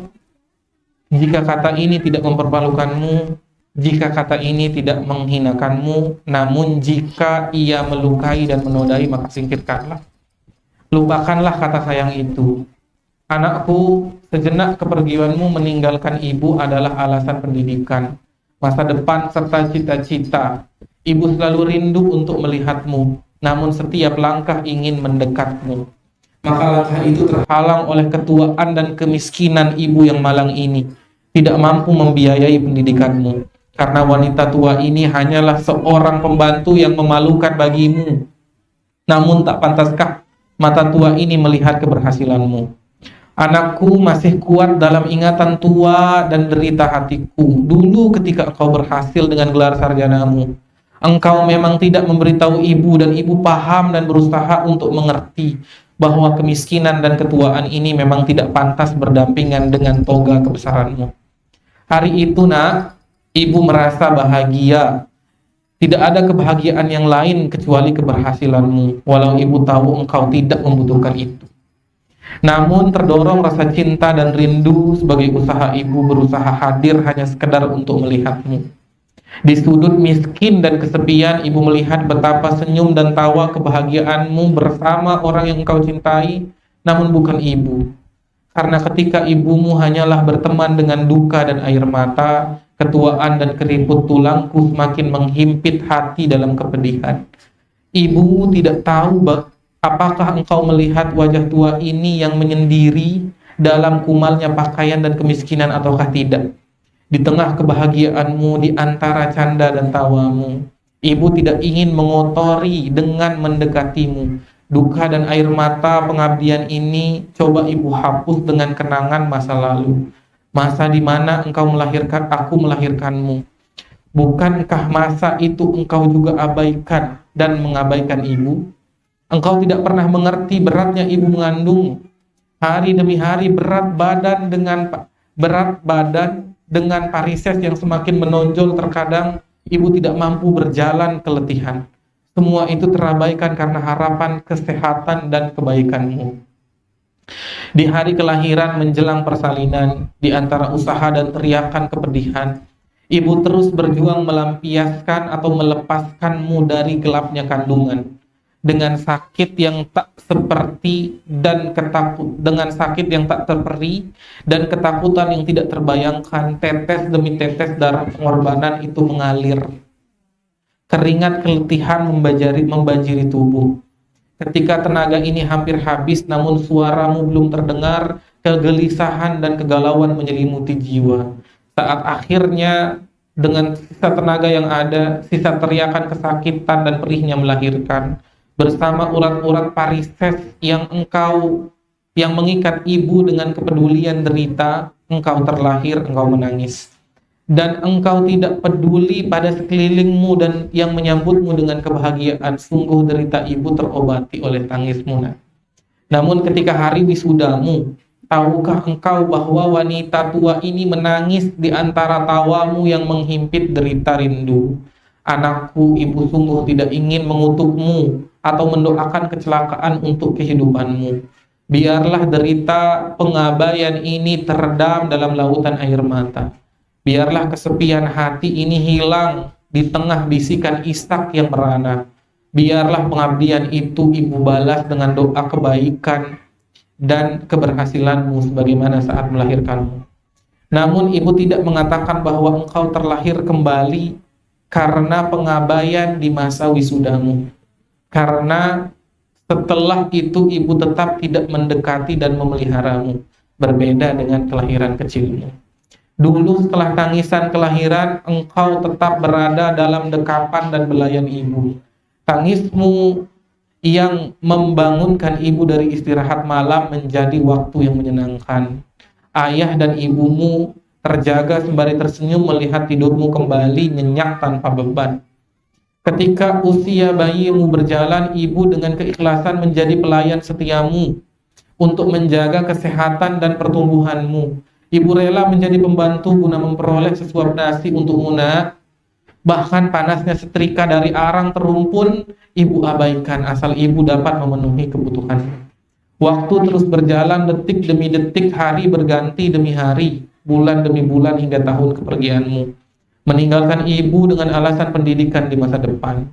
jika kata ini tidak mempermalukanmu, jika kata ini tidak menghinakanmu, namun jika ia melukai dan menodai, maka singkirkanlah. Lupakanlah kata sayang itu. Anakku, sejenak kepergianmu meninggalkan ibu adalah alasan pendidikan, masa depan serta cita-cita. Ibu selalu rindu untuk melihatmu, namun setiap langkah ingin mendekatmu. Maka langkah itu terhalang oleh ketuaan dan kemiskinan ibu yang malang ini, tidak mampu membiayai pendidikanmu. Karena wanita tua ini hanyalah seorang pembantu yang memalukan bagimu. Namun tak pantaskah mata tua ini melihat keberhasilanmu? Anakku, masih kuat dalam ingatan tua dan derita hatiku. Dulu ketika engkau berhasil dengan gelar sarjanamu, engkau memang tidak memberitahu ibu, dan ibu paham dan berusaha untuk mengerti bahwa kemiskinan dan ketuaan ini memang tidak pantas berdampingan dengan toga kebesaranmu. Hari itu nak, ibu merasa bahagia. Tidak ada kebahagiaan yang lain kecuali keberhasilanmu, walau ibu tahu engkau tidak membutuhkan itu. Namun terdorong rasa cinta dan rindu, sebagai usaha ibu berusaha hadir hanya sekedar untuk melihatmu. Di sudut miskin dan kesepian, ibu melihat betapa senyum dan tawa kebahagiaanmu bersama orang yang engkau cintai, namun bukan ibu. Karena ketika ibumu hanyalah berteman dengan duka dan air mata, ketuaan dan keriput tulangku semakin menghimpit hati dalam kepedihan. Ibu tidak tahu apakah engkau melihat wajah tua ini yang menyendiri dalam kumalnya pakaian dan kemiskinan ataukah tidak. Di tengah kebahagiaanmu, di antara canda dan tawamu, ibu tidak ingin mengotori dengan mendekatimu. Duka dan air mata pengabdian ini coba ibu hapus dengan kenangan masa lalu. Masa di mana engkau melahirkan, aku melahirkanmu. Bukankah masa itu engkau juga abaikan dan mengabaikan ibu? Engkau tidak pernah mengerti beratnya ibu mengandung. Hari demi hari berat badan dengan varises yang semakin menonjol, terkadang ibu tidak mampu berjalan keletihan. Semua itu terabaikan karena harapan kesehatan dan kebaikanmu. Di hari kelahiran menjelang persalinan, di antara usaha dan teriakan kepedihan, ibu terus berjuang melampiaskan atau melepaskanmu dari gelapnya kandungan. Dengan sakit yang tak seperti dan dengan sakit yang tak terperi dan ketakutan yang tidak terbayangkan, tetes demi tetes darah pengorbanan itu mengalir. Keringat keletihan membanjiri tubuh. Ketika tenaga ini hampir habis namun suaramu belum terdengar, kegelisahan dan kegalauan menyelimuti jiwa. Saat akhirnya dengan sisa tenaga yang ada, sisa teriakan kesakitan dan perihnya melahirkan, bersama urat-urat varises yang mengikat ibu dengan kepedulian derita, engkau terlahir, engkau menangis. Dan engkau tidak peduli pada sekelilingmu dan yang menyambutmu dengan kebahagiaan. Sungguh derita ibu terobati oleh tangismu. Namun ketika hari wisudamu, tahukah engkau bahwa wanita tua ini menangis di antara tawamu yang menghimpit derita rindu? Anakku, ibu sungguh tidak ingin mengutukmu, atau mendoakan kecelakaan untuk kehidupanmu. Biarlah derita pengabaian ini teredam dalam lautan air mata. Biarlah kesepian hati ini hilang di tengah bisikan Ishak yang merana. Biarlah pengabdian itu ibu balas dengan doa kebaikan dan keberhasilanmu sebagaimana saat melahirkanmu. Namun ibu tidak mengatakan bahwa engkau terlahir kembali karena pengabaian di masa wisudamu. Karena setelah itu ibu tetap tidak mendekati dan memeliharamu, berbeda dengan kelahiran kecilmu. Dulu setelah tangisan kelahiran, engkau tetap berada dalam dekapan dan belayan ibu. Tangismu yang membangunkan ibu dari istirahat malam menjadi waktu yang menyenangkan. Ayah dan ibumu terjaga sembari tersenyum melihat tidurmu kembali nyenyak tanpa beban. Ketika usia bayimu berjalan, ibu dengan keikhlasan menjadi pelayan setiamu untuk menjaga kesehatan dan pertumbuhanmu. Ibu rela menjadi pembantu guna memperoleh sesuap nasi untuk Muna. Bahkan panasnya setrika dari arang terumpun ibu abaikan asal ibu dapat memenuhi kebutuhanmu. Waktu terus berjalan, detik demi detik, hari berganti demi hari, bulan demi bulan hingga tahun kepergianmu. Meninggalkan ibu dengan alasan pendidikan di masa depan.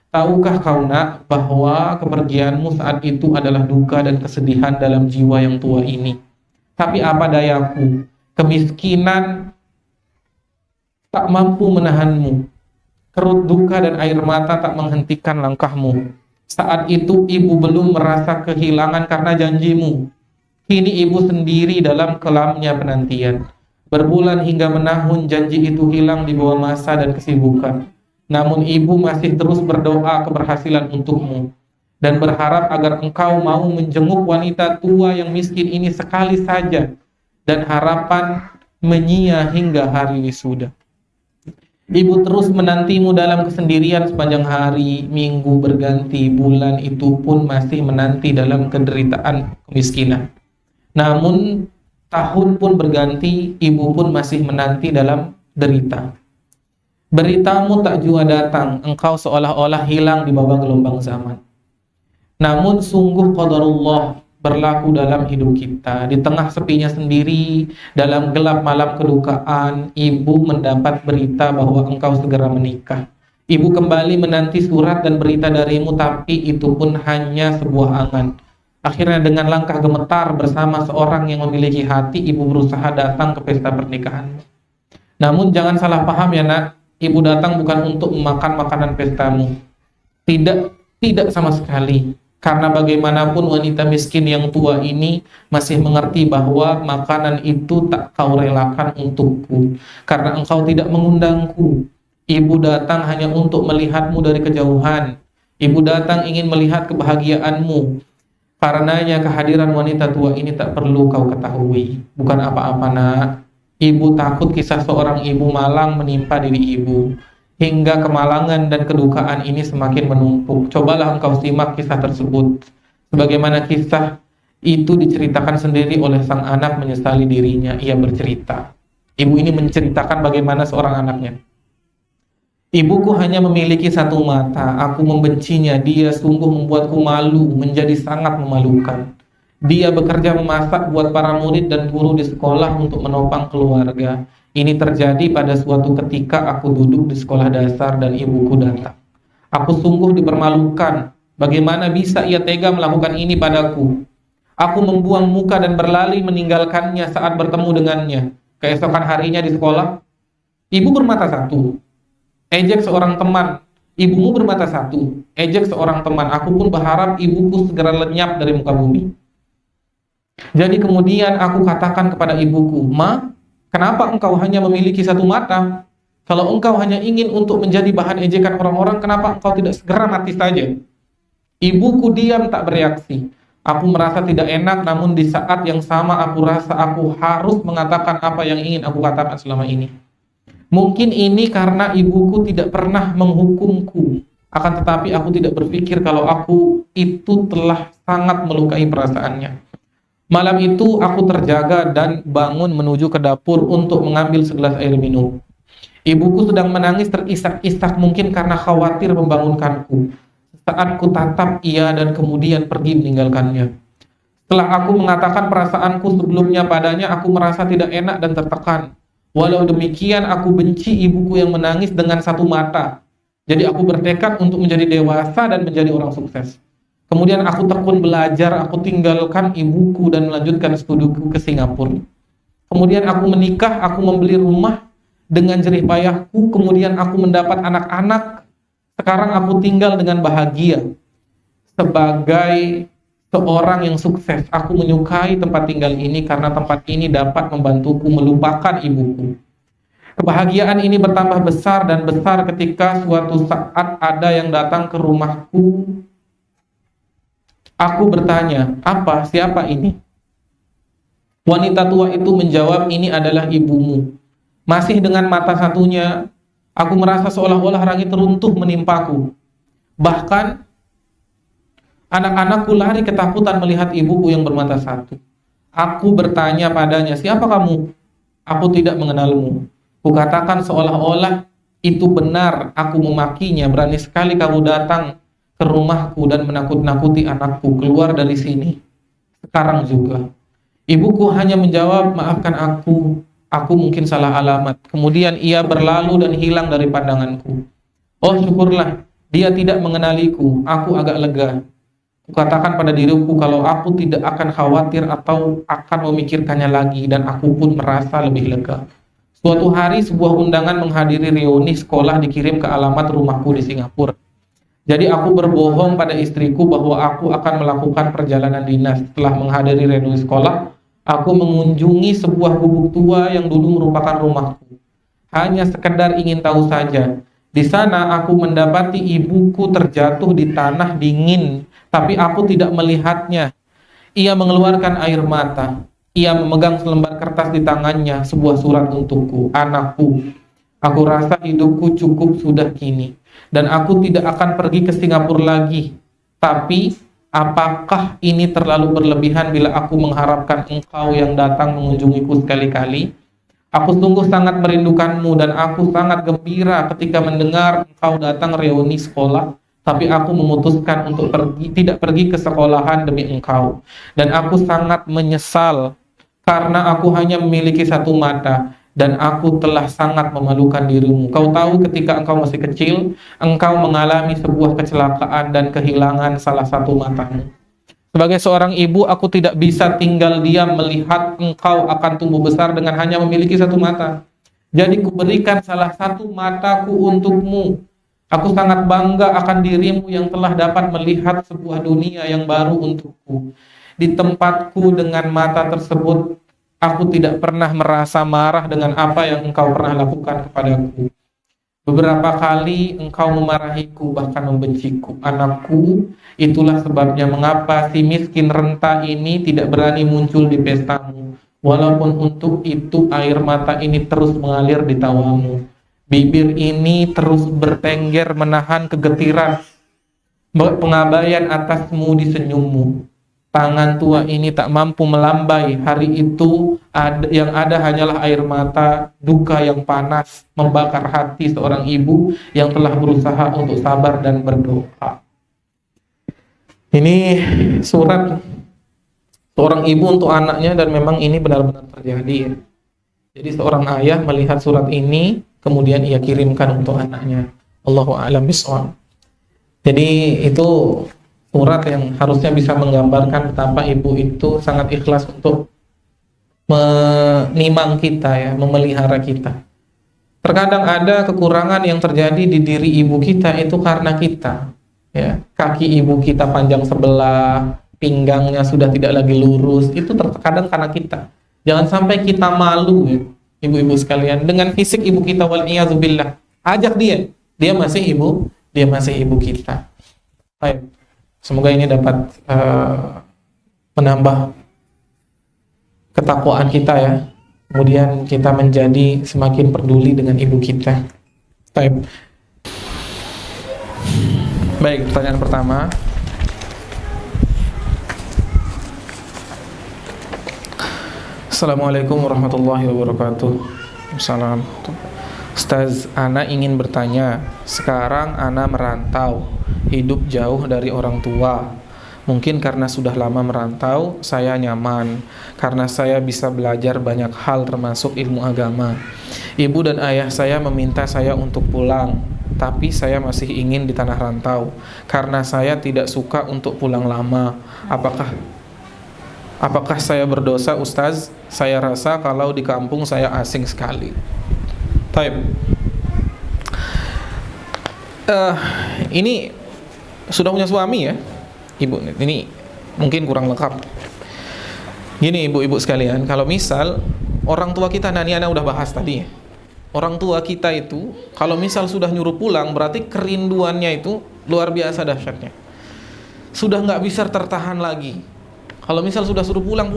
Tahukah kau nak bahwa kepergianmu saat itu adalah duka dan kesedihan dalam jiwa yang tua ini? Tapi apa dayaku, kemiskinan tak mampu menahanmu. Kerut duka dan air mata tak menghentikan langkahmu. Saat itu ibu belum merasa kehilangan karena janjimu. Kini ibu sendiri dalam kelamnya penantian. Berbulan hingga menahun janji itu hilang di bawah masa dan kesibukan. Namun ibu masih terus berdoa keberhasilan untukmu dan berharap agar engkau mau menjenguk wanita tua yang miskin ini sekali saja, dan harapan menyia hingga hari wisuda. Ibu terus menantimu dalam kesendirian sepanjang hari, minggu berganti, bulan itu pun masih menanti dalam kederitaan kemiskinan. Namun tahun pun berganti, ibu pun masih menanti dalam derita. Beritamu tak jua datang, engkau seolah-olah hilang di bawah gelombang zaman. Namun sungguh qadarullah berlaku dalam hidup kita. Di tengah sepinya sendiri, dalam gelap malam kedukaan, ibu mendapat berita bahwa engkau segera menikah. Ibu kembali menanti surat dan berita darimu, tapi itu pun hanya sebuah angan. Akhirnya dengan langkah gemetar bersama seorang yang memiliki hati, ibu berusaha datang ke pesta pernikahanmu. Namun jangan salah paham ya nak, ibu datang bukan untuk memakan makanan pestamu. Tidak sama sekali. Karena bagaimanapun wanita miskin yang tua ini masih mengerti bahwa makanan itu tak kau relakan untukku. Karena engkau tidak mengundangku. Ibu datang hanya untuk melihatmu dari kejauhan. Ibu datang ingin melihat kebahagiaanmu. Karenanya kehadiran wanita tua ini tak perlu kau ketahui. Bukan apa-apa nak. Ibu takut kisah seorang ibu malang menimpa diri ibu. Hingga kemalangan dan kedukaan ini semakin menumpuk. Cobalah engkau simak kisah tersebut. Sebagaimana kisah itu diceritakan sendiri oleh sang anak menyesali dirinya. Ia bercerita. Ibu ini menceritakan bagaimana seorang anaknya. Ibuku hanya memiliki satu mata. Aku membencinya. Dia sungguh membuatku malu, menjadi sangat memalukan. Dia bekerja memasak buat para murid dan guru di sekolah untuk menopang keluarga. Ini terjadi pada suatu ketika aku duduk di sekolah dasar dan ibuku datang. Aku sungguh dipermalukan. Bagaimana bisa ia tega melakukan ini padaku? Aku membuang muka dan berlari meninggalkannya saat bertemu dengannya. Keesokan harinya di sekolah, ibu bermata satu. Ejek seorang teman. Ibumu bermata satu. Ejek seorang teman. Aku pun berharap ibuku segera lenyap dari muka bumi. Jadi kemudian aku katakan kepada ibuku, Ma, kenapa engkau hanya memiliki satu mata? Kalau engkau hanya ingin untuk menjadi bahan ejekan orang-orang, kenapa engkau tidak segera mati saja? Ibuku diam tak bereaksi. Aku merasa tidak enak, namun di saat yang sama aku rasa aku harus mengatakan apa yang ingin aku katakan selama ini. Mungkin ini karena ibuku tidak pernah menghukumku, akan tetapi aku tidak berpikir kalau aku itu telah sangat melukai perasaannya. Malam itu aku terjaga dan bangun menuju ke dapur untuk mengambil segelas air minum. Ibuku sedang menangis terisak-isak mungkin karena khawatir membangunkanku. saat ku tatap ia dan kemudian pergi meninggalkannya. Setelah aku mengatakan perasaanku sebelumnya padanya, aku merasa tidak enak dan tertekan. Walau demikian, aku benci ibuku yang menangis dengan satu mata. Jadi aku bertekad untuk menjadi dewasa dan menjadi orang sukses. Kemudian aku tekun belajar, aku tinggalkan ibuku dan melanjutkan studiku ke Singapura. Kemudian aku menikah, aku membeli rumah dengan jerih payahku, kemudian aku mendapat anak-anak. Sekarang aku tinggal dengan bahagia. Sebagai seorang yang sukses, aku menyukai tempat tinggal ini karena tempat ini dapat membantuku melupakan ibuku. Kebahagiaan ini bertambah besar dan besar ketika suatu saat ada yang datang ke rumahku. Aku bertanya, "Apa? Siapa ini?" Wanita tua itu menjawab, "Ini adalah ibumu." Masih dengan mata satunya, aku merasa seolah-olah langit runtuh menimpaku. Bahkan anak-anakku lari ketakutan melihat ibuku yang bermata satu. Aku bertanya padanya, "Siapa kamu?" "Aku tidak mengenalmu." Kukatakan seolah-olah itu benar. Aku memakinya, "Berani sekali kamu datang ke rumahku dan menakut-nakuti anakku. Keluar dari sini sekarang juga." Ibuku hanya menjawab, "Maafkan aku mungkin salah alamat." Kemudian ia berlalu dan hilang dari pandanganku. Oh syukurlah, dia tidak mengenaliku. Aku agak lega. Kukatakan pada diriku kalau aku tidak akan khawatir atau akan memikirkannya lagi, dan aku pun merasa lebih lega. Suatu hari sebuah undangan menghadiri reuni sekolah dikirim ke alamat rumahku di Singapura. Jadi aku berbohong pada istriku bahwa aku akan melakukan perjalanan dinas. Setelah menghadiri reuni sekolah, aku mengunjungi sebuah gubuk tua yang dulu merupakan rumahku. Hanya sekedar ingin tahu saja. Di sana aku mendapati ibuku terjatuh di tanah dingin, tapi aku tidak melihatnya. Ia mengeluarkan air mata. Ia memegang selembar kertas di tangannya, sebuah surat untukku. "Anakku, aku rasa hidupku cukup sudah kini, dan aku tidak akan pergi ke Singapura lagi. Tapi, apakah ini terlalu berlebihan bila aku mengharapkan engkau yang datang mengunjungiku sekali-kali? Aku sungguh sangat merindukanmu dan aku sangat gembira ketika mendengar engkau datang reuni sekolah. Tapi aku memutuskan untuk tidak pergi ke sekolahan demi engkau. Dan aku sangat menyesal karena aku hanya memiliki satu mata dan aku telah sangat memalukan dirimu. Kau tahu ketika engkau masih kecil, engkau mengalami sebuah kecelakaan dan kehilangan salah satu matamu. Sebagai seorang ibu, aku tidak bisa tinggal diam melihat engkau akan tumbuh besar dengan hanya memiliki satu mata. Jadi kuberikan salah satu mataku untukmu. Aku sangat bangga akan dirimu yang telah dapat melihat sebuah dunia yang baru untukku. Di tempatku dengan mata tersebut, aku tidak pernah merasa marah dengan apa yang engkau pernah lakukan kepadaku. Beberapa kali engkau memarahiku, bahkan membenciku. Anakku, itulah sebabnya mengapa si miskin renta ini tidak berani muncul di pestamu. Walaupun untuk itu air mata ini terus mengalir di tawamu. Bibir ini terus bertengger menahan kegetiran pengabaian atasmu di senyummu. Tangan tua ini tak mampu melambai. Hari itu yang ada hanyalah air mata, duka yang panas membakar hati seorang ibu yang telah berusaha untuk sabar dan berdoa. Ini surat seorang ibu untuk anaknya, dan memang ini benar-benar terjadi. Jadi seorang ayah melihat surat ini, kemudian ia kirimkan untuk anaknya. Allahu a'lam bishawab. Jadi itu surat yang harusnya bisa menggambarkan betapa ibu itu sangat ikhlas untuk menimang kita, ya, memelihara kita. Terkadang ada kekurangan yang terjadi di diri ibu kita itu karena kita, ya. Kaki ibu kita panjang sebelah, pinggangnya sudah tidak lagi lurus, itu terkadang karena kita. Jangan sampai kita malu, ya, ibu-ibu sekalian, dengan fisik ibu kita, wal'iyazubillah. Ajak dia masih ibu kita. Baik. Semoga ini dapat menambah ketakwaan kita, ya. Kemudian kita menjadi semakin peduli dengan ibu kita. Baik. Baik, pertanyaan pertama. Assalamualaikum warahmatullahi wabarakatuh. Assalamualaikum. Ustaz, Ana ingin bertanya. Sekarang Ana merantau. hidup jauh dari orang tua. Mungkin karena sudah lama merantau, saya nyaman karena saya bisa belajar banyak hal termasuk ilmu agama. Ibu dan ayah saya meminta saya untuk pulang, tapi saya masih ingin di tanah rantau karena saya tidak suka untuk pulang lama. Apakah saya berdosa, Ustaz? Saya rasa kalau di kampung saya asing sekali. Taib. Ini sudah punya suami ya? Ibu, ini mungkin kurang lengkap. Gini ibu-ibu sekalian, kalau misal orang tua kita, nah ini Ana udah bahas tadi ya. Orang tua kita itu kalau misal sudah nyuruh pulang, berarti kerinduannya itu luar biasa dahsyatnya. Sudah nggak bisa tertahan lagi. Kalau misal sudah suruh pulang.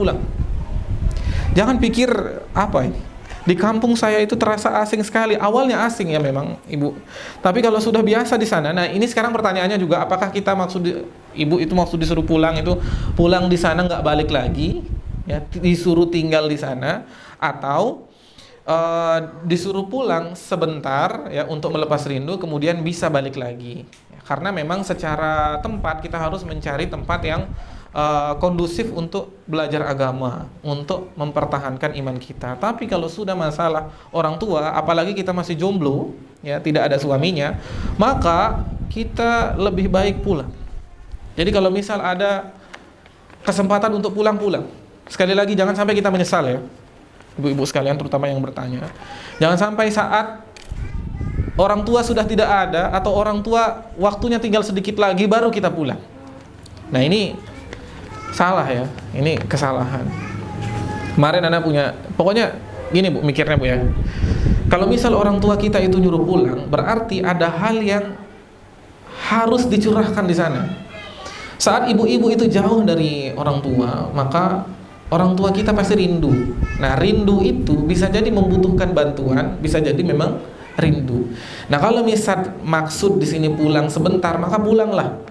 Jangan pikir apa ini. Di kampung saya itu terasa asing sekali. Awalnya asing ya memang ibu. Tapi kalau sudah biasa di sana, nah ini sekarang pertanyaannya juga, apakah kita ibu itu maksud disuruh pulang itu pulang di sana nggak balik lagi, ya disuruh tinggal di sana, atau disuruh pulang sebentar ya untuk melepas rindu, kemudian bisa balik lagi. Ya, karena memang secara tempat kita harus mencari tempat yang kondusif untuk belajar agama, untuk mempertahankan iman kita. Tapi kalau sudah masalah orang tua, apalagi kita masih jomblo, ya tidak ada suaminya, maka kita lebih baik pulang. Jadi kalau misal ada kesempatan untuk pulang. Sekali lagi jangan sampai kita menyesal ya, ibu-ibu sekalian terutama yang bertanya. Jangan sampai saat orang tua sudah tidak ada atau orang tua waktunya tinggal sedikit lagi baru kita pulang. Nah ini salah ya, ini kesalahan. Kemarin Ana punya, pokoknya gini bu, mikirnya bu ya. Kalau misal orang tua kita itu nyuruh pulang, berarti ada hal yang harus dicurahkan di sana. Saat ibu-ibu itu jauh dari orang tua, maka orang tua kita pasti rindu. Nah rindu itu bisa jadi membutuhkan bantuan, bisa jadi memang rindu. Nah kalau misal maksud di sini pulang sebentar, maka pulanglah.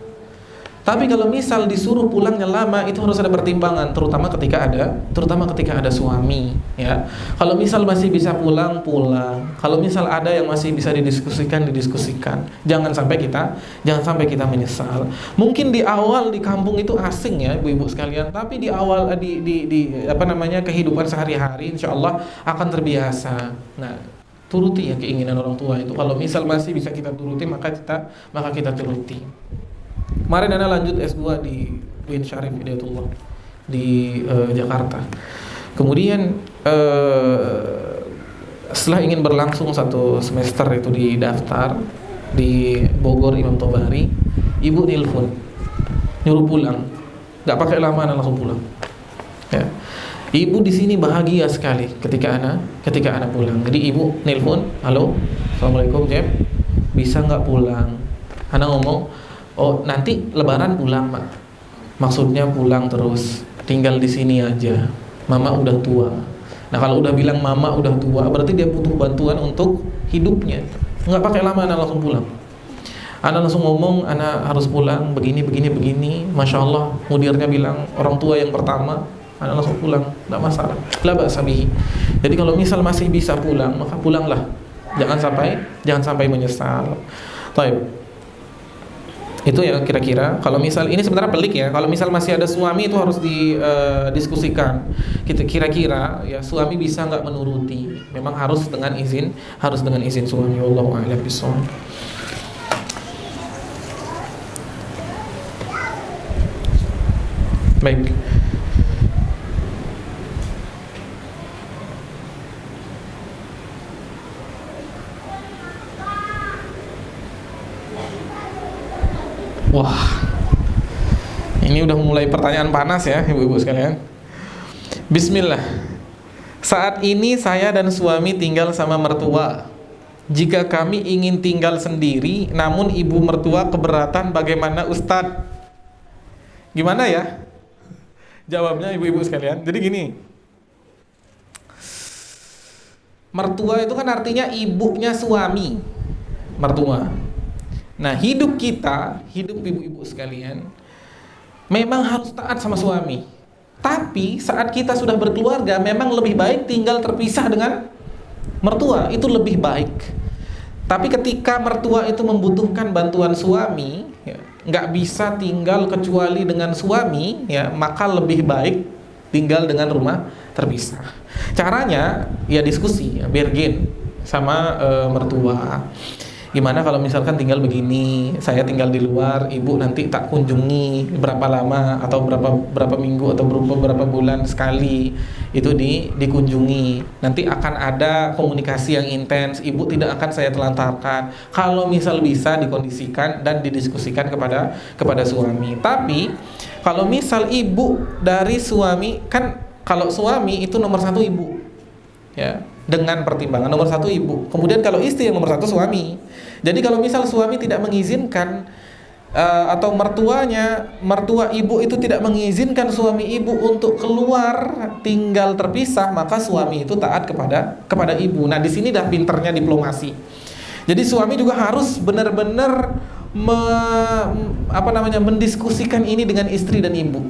Tapi kalau misal disuruh pulangnya lama, itu harus ada pertimbangan, terutama ketika ada suami, ya. Kalau misal masih bisa pulang. Kalau misal ada yang masih bisa didiskusikan. Jangan sampai kita menyesal. Mungkin di awal di kampung itu asing ya, ibu-ibu sekalian, tapi di awal kehidupan sehari-hari insyaallah akan terbiasa. Nah, turuti ya keinginan orang tua itu. Kalau misal masih bisa kita turuti, maka kita turuti. Kemarin Ana lanjut S2 di UIN Syarif Hidayatullah di Jakarta. Kemudian setelah ingin berlangsung 1 semester itu di daftar di Bogor Imam Tobari, ibu nelpon nyuruh pulang. Nggak pakai lama Ana langsung pulang. Ya. Ibu di sini bahagia sekali ketika Ana pulang. Jadi ibu nelpon, "Halo, Assalamualaikum Jeb, bisa nggak pulang?" Ana ngomong, "Oh nanti Lebaran pulang mak." Maksudnya pulang terus, tinggal di sini aja. Mama udah tua. Nah kalau udah bilang mama udah tua, berarti dia butuh bantuan untuk hidupnya. Nggak pakai lama Ana langsung pulang. Ana langsung ngomong, Ana harus pulang begini. Masya Allah, mudirnya bilang orang tua yang pertama. Ana langsung pulang, nggak masalah. La ba'sa bihi. Jadi kalau misal masih bisa pulang, maka pulanglah. Jangan sampai menyesal. Taib. Itu ya kira-kira. Kalau misal ini sebenarnya pelik ya. Kalau misal masih ada suami itu harus didiskusikan. Kira-kira ya suami bisa nggak menuruti. Memang harus dengan izin suami. Wallahu a'lam bishawab. Baik. Wah, ini udah mulai pertanyaan panas ya ibu-ibu sekalian. Bismillah. Saat ini saya dan suami tinggal sama mertua. Jika kami ingin tinggal sendiri, namun ibu mertua keberatan, bagaimana Ustadz? Gimana ya? Jawabnya ibu-ibu sekalian. Jadi gini, mertua itu kan artinya ibunya suami, mertua. Nah, hidup ibu-ibu sekalian memang harus taat sama suami. Tapi saat kita sudah berkeluarga, memang lebih baik tinggal terpisah dengan mertua, itu lebih baik. Tapi ketika mertua itu membutuhkan bantuan suami, ya, nggak bisa tinggal kecuali dengan suami, ya, maka lebih baik tinggal dengan rumah terpisah. Caranya ya diskusi, ya, bargain sama mertua. Gimana kalau misalkan tinggal begini, saya tinggal di luar, ibu nanti tak kunjungi berapa lama atau berapa minggu atau berapa bulan sekali itu dikunjungi. Nanti akan ada komunikasi yang intens, ibu tidak akan saya telantarkan. Kalau misal bisa dikondisikan dan didiskusikan kepada suami. Tapi kalau misal ibu dari suami, kan kalau suami itu nomor satu ibu, ya, dengan pertimbangan nomor satu ibu. Kemudian kalau istri yang nomor satu suami. Jadi kalau misal suami tidak mengizinkan atau mertua ibu itu tidak mengizinkan suami ibu untuk keluar tinggal terpisah, maka suami itu taat kepada ibu. Nah, di sini dah pinternya diplomasi. Jadi suami juga harus benar-benar mendiskusikan ini dengan istri dan ibu.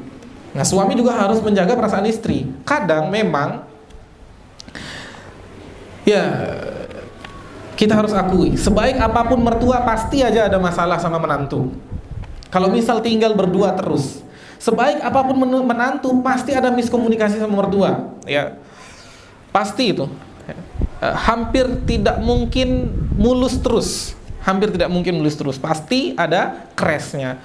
Nah, suami juga harus menjaga perasaan istri. Kadang memang, ya, kita harus akui, sebaik apapun mertua pasti aja ada masalah sama menantu. Kalau misal tinggal berdua terus, sebaik apapun menantu pasti ada miskomunikasi sama mertua, ya, pasti itu. Hampir tidak mungkin mulus terus, pasti ada crashnya.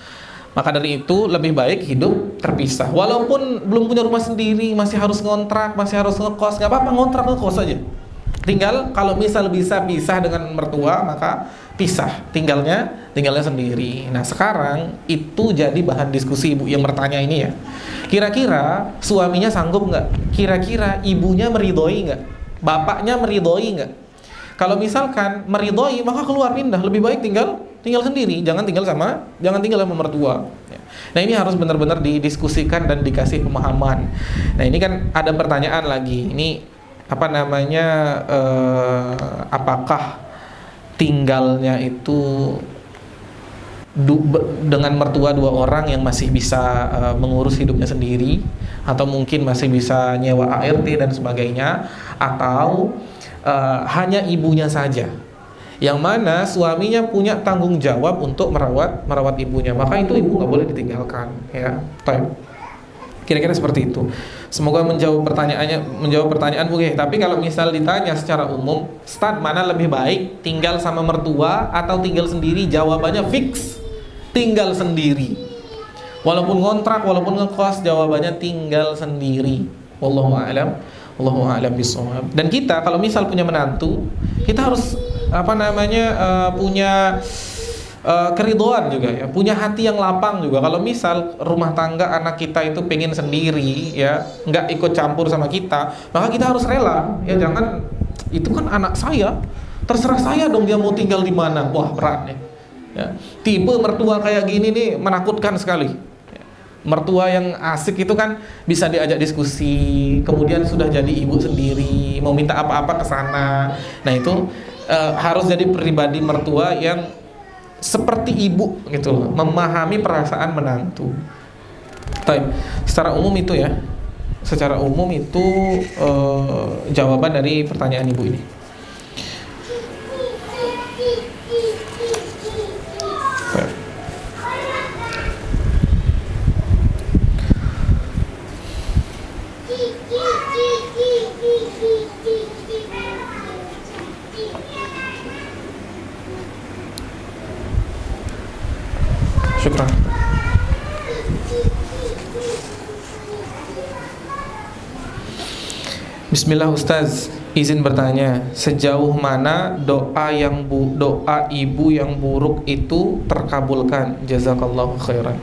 Maka dari itu lebih baik hidup terpisah. Walaupun belum punya rumah sendiri, masih harus ngontrak, masih harus ngekos, nggak apa-apa, ngontrak ngekos aja. Tinggal kalau misal bisa pisah dengan mertua, maka pisah, tinggalnya sendiri. Nah, sekarang itu jadi bahan diskusi ibu yang bertanya ini, ya. Kira-kira suaminya sanggup nggak? Kira-kira ibunya meridhoi nggak? Bapaknya meridhoi nggak? Kalau misalkan meridhoi, maka keluar pindah, lebih baik tinggal sendiri, jangan tinggal sama mertua. Nah, ini harus benar-benar didiskusikan dan dikasih pemahaman. Nah, ini kan ada pertanyaan lagi. Ini apakah tinggalnya itu dengan mertua dua orang yang masih bisa mengurus hidupnya sendiri, atau mungkin masih bisa nyewa ART dan sebagainya, atau hanya ibunya saja, yang mana suaminya punya tanggung jawab untuk merawat ibunya, maka itu ibu nggak boleh ditinggalkan, ya. Kira-kira seperti itu. Semoga menjawab pertanyaan Bu. Tapi kalau misal ditanya secara umum, Ustaz, mana lebih baik, tinggal sama mertua atau tinggal sendiri? Jawabannya fix, tinggal sendiri. Walaupun ngontrak, walaupun ngekos, jawabannya tinggal sendiri. Wallahu a'lam bishawab. Dan kita kalau misal punya menantu, kita harus punya keridhaan juga, ya, punya hati yang lapang juga. Kalau misal rumah tangga anak kita itu pengen sendiri, ya, nggak ikut campur sama kita, maka kita harus rela, ya. Jangan, itu kan anak saya, terserah saya dong dia mau tinggal di mana. Wah, berat, ya. Tipe mertua kayak gini nih menakutkan sekali. Mertua yang asik itu kan bisa diajak diskusi, kemudian sudah jadi ibu sendiri, mau minta apa-apa ke sana. Nah, itu harus jadi pribadi mertua yang seperti ibu gitu loh, memahami perasaan menantu. Secara umum itu, ya. Secara umum itu jawaban dari pertanyaan ibu ini. Syukran. Bismillah Ustaz, izin bertanya, sejauh mana doa ibu yang buruk itu terkabulkan? Jazakallahu khairan.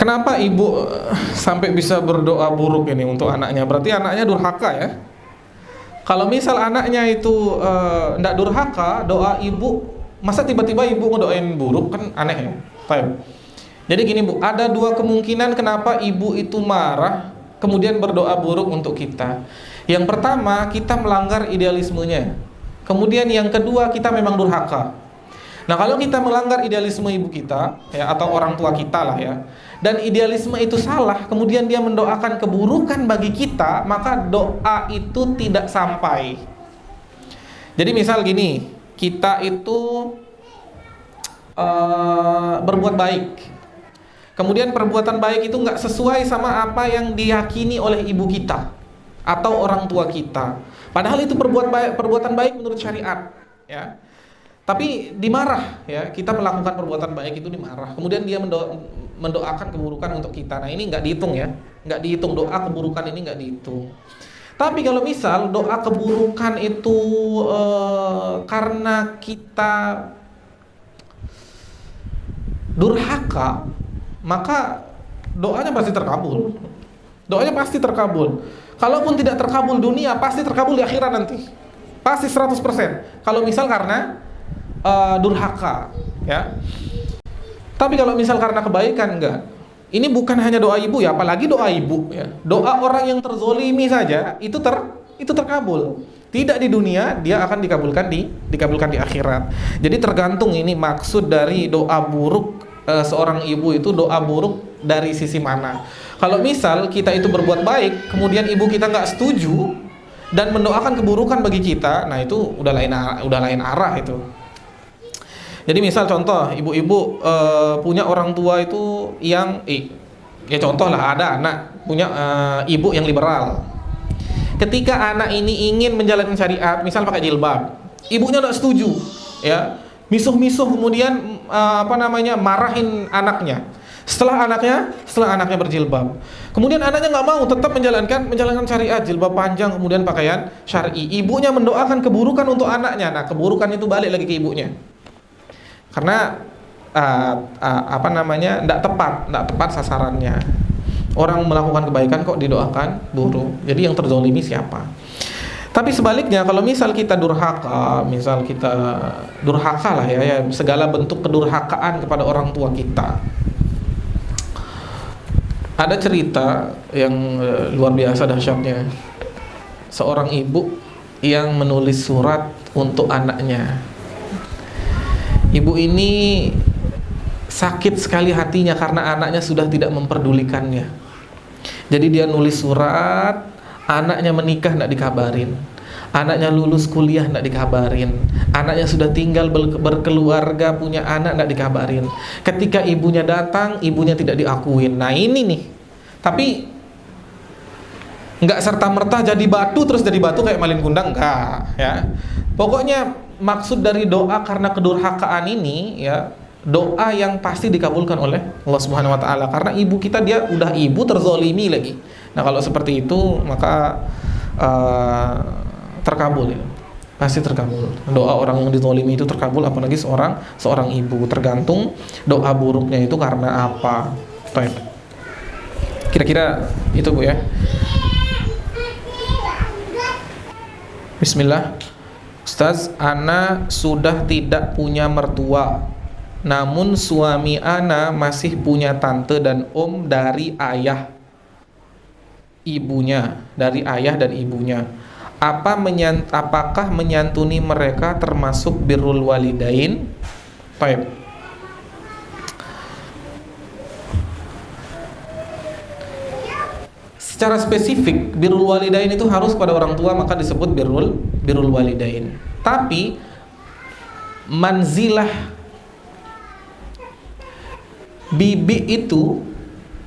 Kenapa ibu sampai bisa berdoa buruk ini untuk anaknya? Berarti anaknya durhaka, ya. Kalau misal anaknya itu tidak durhaka, doa ibu, masa tiba-tiba ibu ngedoain buruk, kan aneh, ya. Jadi gini Bu, ada dua kemungkinan kenapa ibu itu marah kemudian berdoa buruk untuk kita. Yang pertama, kita melanggar idealismenya. Kemudian yang kedua, kita memang durhaka. Nah, kalau kita melanggar idealisme ibu kita, ya, atau orang tua kita lah, ya, dan idealisme itu salah, kemudian dia mendoakan keburukan bagi kita, maka doa itu tidak sampai. Jadi misal gini, kita itu berbuat baik. Kemudian perbuatan baik itu nggak sesuai sama apa yang diyakini oleh ibu kita atau orang tua kita. Padahal itu perbuatan baik menurut syariat, ya. Tapi dimarah, ya. Kita melakukan perbuatan baik itu dimarah. Kemudian dia mendoakan keburukan untuk kita. Nah, ini nggak dihitung, ya. Nggak dihitung, doa keburukan ini nggak dihitung. Tapi kalau misal doa keburukan itu karena kita durhaka, maka doanya pasti terkabul. Doanya pasti terkabul. Kalaupun tidak terkabul dunia, pasti terkabul di akhirat nanti. Pasti 100%. Kalau misal karena durhaka, ya. Tapi kalau misal karena kebaikan, enggak. Ini bukan hanya doa ibu, ya, apalagi doa ibu, ya. Doa orang yang terzolimi saja itu terkabul. Tidak di dunia, dia akan dikabulkan di akhirat. Jadi tergantung ini maksud dari doa buruk seorang ibu itu, doa buruk dari sisi mana. Kalau misal kita itu berbuat baik, kemudian ibu kita nggak setuju dan mendoakan keburukan bagi kita, nah itu udah lain arah itu. Jadi misal contoh, ibu-ibu punya orang tua itu yang ya contoh lah, ada anak punya ibu yang liberal. Ketika anak ini ingin menjalankan syariat, misal pakai jilbab, ibunya nggak setuju, ya, misuh-misuh, kemudian marahin anaknya. Setelah anaknya berjilbab, kemudian anaknya nggak mau, tetap menjalankan syariat, jilbab panjang, kemudian pakaian syar'i. Ibunya mendoakan keburukan untuk anaknya. Nah, keburukan itu balik lagi ke ibunya, karena tidak tepat sasarannya. Orang melakukan kebaikan kok didoakan buruk. Jadi yang terzolimi siapa? Tapi sebaliknya, kalau misal kita durhaka, lah, ya, segala bentuk kedurhakaan kepada orang tua kita. Ada cerita yang luar biasa dahsyatnya. Seorang ibu yang menulis surat untuk anaknya. Ibu ini sakit sekali hatinya karena anaknya sudah tidak memperdulikannya. Jadi dia nulis surat, anaknya menikah tidak dikabarin, anaknya lulus kuliah tidak dikabarin, anaknya sudah tinggal berkeluarga, punya anak tidak dikabarin. Ketika ibunya datang, ibunya tidak diakuin. Nah ini nih, tapi nggak serta-merta jadi batu terus jadi batu kayak malin kundang, enggak, ya. Pokoknya maksud dari doa karena kedurhakaan ini, ya, doa yang pasti dikabulkan oleh Allah Subhanahu wa taala, karena ibu kita dia udah ibu terzolimi lagi. Nah, kalau seperti itu maka terkabul, ya. Pasti terkabul. Doa orang yang dizolimi itu terkabul, apalagi seorang ibu. Tergantung doa buruknya itu karena apa. Baik. Kira-kira itu, Bu, ya. Bismillah. Ustaz, ana sudah tidak punya mertua, namun suami ana masih punya tante dan om dari ayah dan ibunya. Apakah menyantuni mereka termasuk birrul walidain? Baik. Secara spesifik, birrul walidain itu harus pada orang tua, maka disebut birrul walidain. Tapi manzilah bibi itu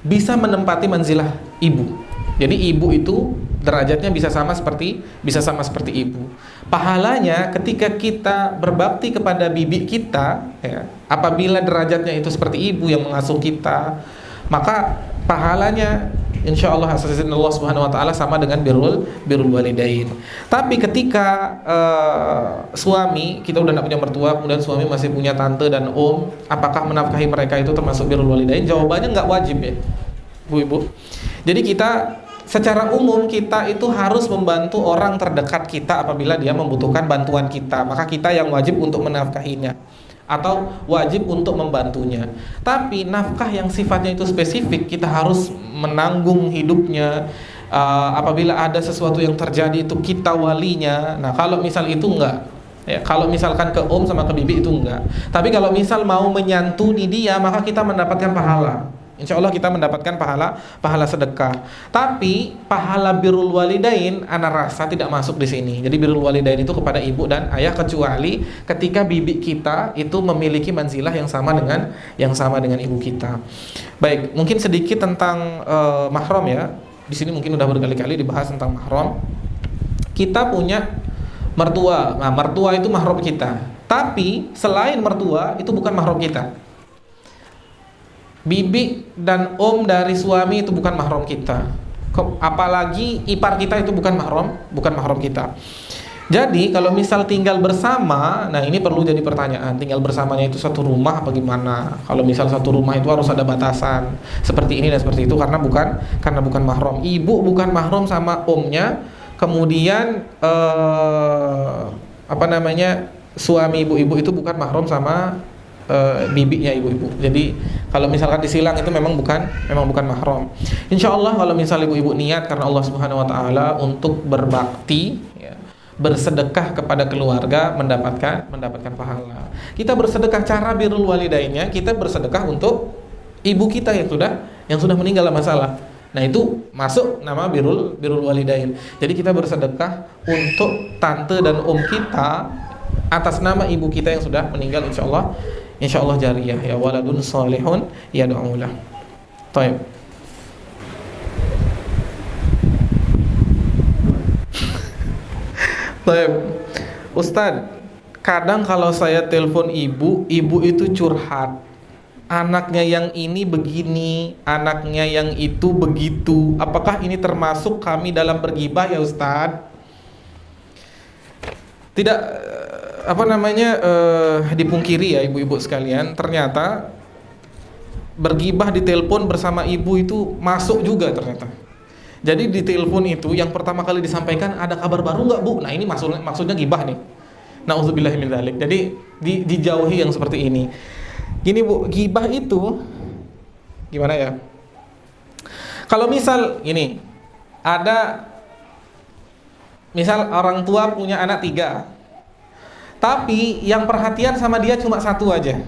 bisa menempati manzilah ibu. Jadi ibu itu derajatnya bisa sama seperti ibu. Pahalanya ketika kita berbakti kepada bibi kita, ya, apabila derajatnya itu seperti ibu yang mengasuh kita, maka pahalanya insyaallah hasil Allah Subhanahu wa taala sama dengan birrul walidain. Tapi ketika suami kita udah tidak punya mertua, kemudian suami masih punya tante dan om, apakah menafkahi mereka itu termasuk birrul walidain? Jawabannya nggak wajib, ya, Bu Ibu. Jadi kita secara umum kita itu harus membantu orang terdekat kita apabila dia membutuhkan bantuan kita, maka kita yang wajib untuk menafkahinya atau wajib untuk membantunya. Tapi nafkah yang sifatnya itu spesifik, kita harus menanggung hidupnya. Apabila ada sesuatu yang terjadi itu kita walinya. Nah, kalau misal itu enggak, ya, kalau misalkan ke om sama ke bibi itu enggak. Tapi kalau misal mau menyantuni dia, maka kita mendapatkan pahala, insya Allah kita mendapatkan pahala sedekah. Tapi pahala birrul walidain ana rasa tidak masuk di sini. Jadi birrul walidain itu kepada ibu dan ayah, kecuali ketika bibi kita itu memiliki manzilah yang sama dengan ibu kita. Baik, mungkin sedikit tentang mahram ya. Di sini mungkin udah berkali-kali dibahas tentang mahram. Kita punya mertua. Nah, mertua itu mahram kita. Tapi selain mertua itu bukan mahram kita. Bibi dan om dari suami itu bukan mahram kita. Apalagi ipar kita itu bukan mahram kita. Jadi kalau misal tinggal bersama, nah ini perlu jadi pertanyaan, tinggal bersamanya itu satu rumah apa gimana? Kalau misal satu rumah itu harus ada batasan seperti ini dan seperti itu karena bukan mahram. Ibu bukan mahram sama omnya, kemudian suami ibu-ibu itu bukan mahram sama bibinya ibu-ibu. Jadi kalau misalkan disilang itu memang bukan mahram. Insya Allah kalau misal ibu-ibu niat karena Allah Subhanahu Wa Taala untuk berbakti, ya, bersedekah kepada keluarga, mendapatkan pahala. Kita bersedekah cara birrul walidainnya, kita bersedekah untuk ibu kita yang sudah meninggal masalah. Nah itu masuk nama birrul walidain. Jadi kita bersedekah untuk tante dan om kita atas nama ibu kita yang sudah meninggal, insya Allah jariyah, ya waladun salihun yad'u lah. Baik. Baik. Ustadz, kadang kalau saya telepon ibu itu curhat. Anaknya yang ini begini, anaknya yang itu begitu. Apakah ini termasuk kami dalam bergibah ya Ustadz? Tidak dipungkiri ya ibu-ibu sekalian, ternyata bergibah di telepon bersama ibu itu masuk juga ternyata. Jadi di telepon itu yang pertama kali disampaikan, ada kabar baru nggak Bu? Nah ini maksudnya gibah nih. Nauzubillahi min dzalik. Jadi dijauhi yang seperti ini. Gini Bu, gibah itu gimana ya? Kalau misal gini, misal orang tua punya anak 3, tapi yang perhatian sama dia cuma 1 aja,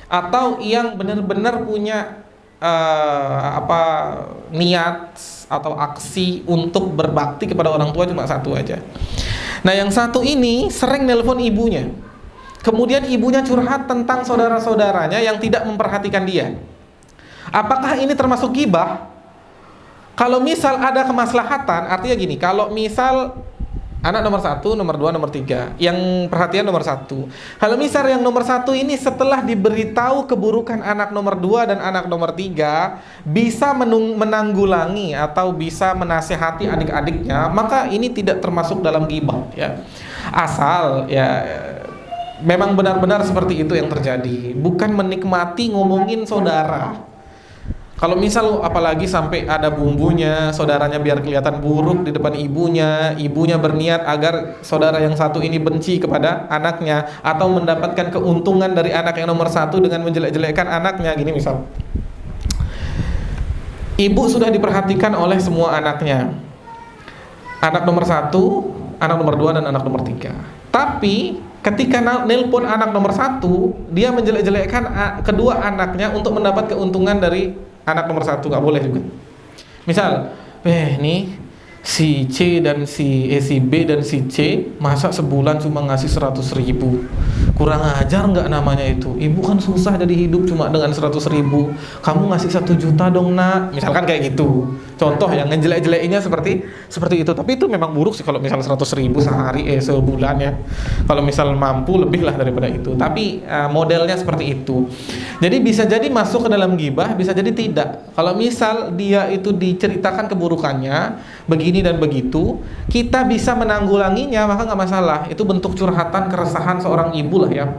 atau yang benar-benar punya niat atau aksi untuk berbakti kepada orang tua cuma 1 aja. Nah yang 1 ini sering nelpon ibunya, kemudian ibunya curhat tentang saudara-saudaranya yang tidak memperhatikan dia. Apakah ini termasuk gibah? Kalau misal ada kemaslahatan, artinya gini, kalau misal anak nomor 1, nomor 2, nomor 3, yang perhatian nomor 1. Kalau misal yang nomor 1 ini setelah diberitahu keburukan anak nomor 2 dan anak nomor 3, bisa menanggulangi atau bisa menasihati adik-adiknya, maka ini tidak termasuk dalam ghibah ya. Asal ya memang benar-benar seperti itu yang terjadi, bukan menikmati ngomongin saudara. Kalau misal apalagi sampai ada bumbunya, saudaranya biar kelihatan buruk di depan ibunya berniat agar saudara yang 1 ini benci kepada anaknya atau mendapatkan keuntungan dari anak yang nomor 1 dengan menjelek-jelekkan anaknya, gini misal. Ibu sudah diperhatikan oleh semua anaknya. Anak nomor 1, anak nomor 2 dan anak nomor 3. Tapi ketika nelpon anak nomor 1, dia menjelek-jelekkan kedua anaknya untuk mendapat keuntungan dari anak nomor 1, nggak boleh juga. Misal, nih si C dan si B dan si C masa sebulan cuma ngasih 100.000, kurang ajar nggak namanya itu? Ibu kan susah jadi hidup cuma dengan 100.000, kamu ngasih 1 juta dong nak, misalkan kayak gitu. Contoh yang ngejelek-jelekinnya seperti itu. Tapi itu memang buruk sih kalau misal 100.000 sehari sebulan ya. Kalau misal mampu lebih lah daripada itu. Tapi modelnya seperti itu. Jadi bisa jadi masuk ke dalam ghibah, bisa jadi tidak. Kalau misal dia itu diceritakan keburukannya begini dan begitu, kita bisa menanggulanginya, maka nggak masalah. Itu bentuk curhatan, keresahan seorang ibu lah ya.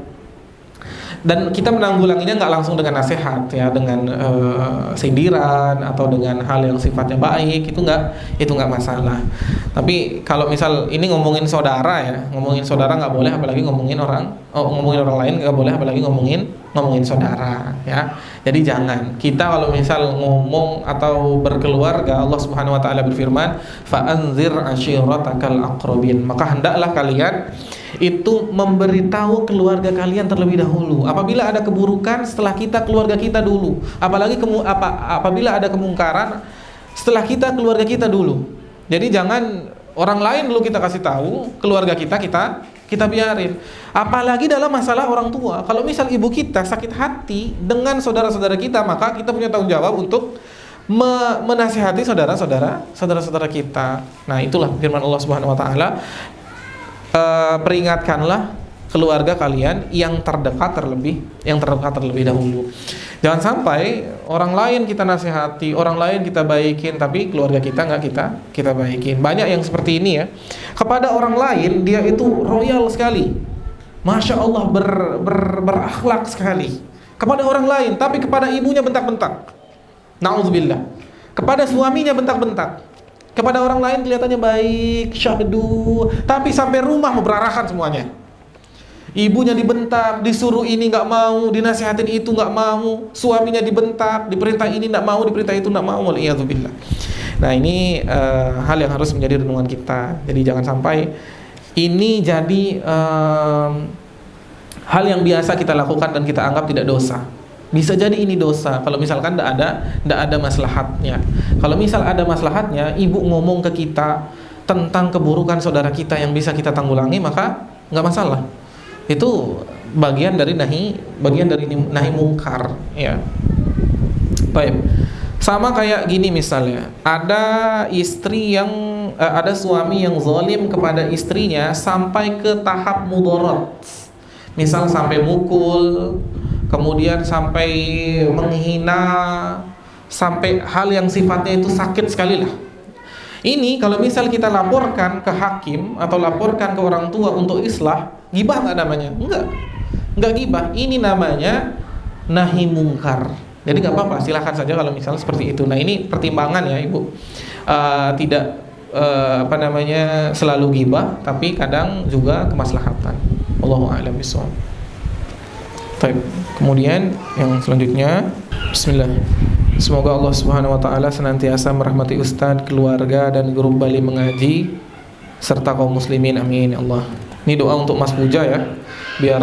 Dan kita menanggulanginya nggak langsung dengan nasihat ya, dengan sindiran atau dengan hal yang sifatnya baik, itu nggak masalah. Tapi kalau misal ini ngomongin saudara ya, ngomongin saudara nggak boleh, apalagi ngomongin orang lain nggak boleh, apalagi ngomongin saudara ya. Jadi jangan, kita kalau misal ngomong atau berkeluarga, Allah Subhanahu Wa Taala berfirman, fa anzir ashiratakal aqrabin, maka hendaklah kalian itu memberitahu keluarga kalian terlebih dahulu. Apabila ada keburukan, setelah kita, keluarga kita dulu. Apalagi apabila ada kemungkaran, setelah kita, keluarga kita dulu. Jadi jangan orang lain dulu kita kasih tahu, keluarga kita biarin. Apalagi dalam masalah orang tua. Kalau misal ibu kita sakit hati dengan saudara-saudara kita, maka kita punya tanggung jawab untuk menasihati saudara-saudara kita. Nah, itulah firman Allah Subhanahu wa taala, peringatkanlah keluarga kalian yang terdekat terlebih dahulu. Jangan sampai orang lain kita nasihati, orang lain kita baikin, tapi keluarga kita nggak kita baikin. Banyak yang seperti ini ya. Kepada orang lain dia itu royal sekali, masya Allah, berakhlak sekali kepada orang lain, tapi kepada ibunya bentak-bentak. Na'udzubillah. Kepada suaminya bentak-bentak. Kepada orang lain kelihatannya baik, syahdu, tapi sampai rumah mau berarahan semuanya. Ibunya dibentak, disuruh ini nggak mau, dinasihatin itu nggak mau, suaminya dibentak, diperintah ini nggak mau, diperintah itu nggak mau. Waliyadzubillah. Nah, ini hal yang harus menjadi renungan kita. Jadi jangan sampai ini jadi hal yang biasa kita lakukan dan kita anggap tidak dosa. Bisa jadi ini dosa kalau misalkan tidak ada maslahatnya. Kalau misal ada maslahatnya, ibu ngomong ke kita tentang keburukan saudara kita yang bisa kita tanggulangi, maka nggak masalah. Itu bagian dari nahi mungkar, ya. Baik. Sama kayak gini misalnya, ada suami yang zalim kepada istrinya sampai ke tahap mudarat. Misal sampai mukul, kemudian sampai menghina, sampai hal yang sifatnya itu sakit sekali lah. Ini kalau misal kita laporkan ke hakim atau laporkan ke orang tua untuk islah, gibah nggak namanya? Enggak gibah. Ini namanya nahi mungkar. Jadi nggak apa-apa, silahkan saja kalau misalnya seperti itu. Nah, ini pertimbangan ya ibu, tidak selalu gibah, tapi kadang juga kemaslahatan. Wallahu a'lam bishawab. Baik. Kemudian yang selanjutnya, bismillah. Semoga Allah Subhanahu wa taala senantiasa merahmati ustadz, keluarga dan guru Bali Mengaji serta kaum muslimin, amin ya Allah. Ini doa untuk Mas Puja ya, biar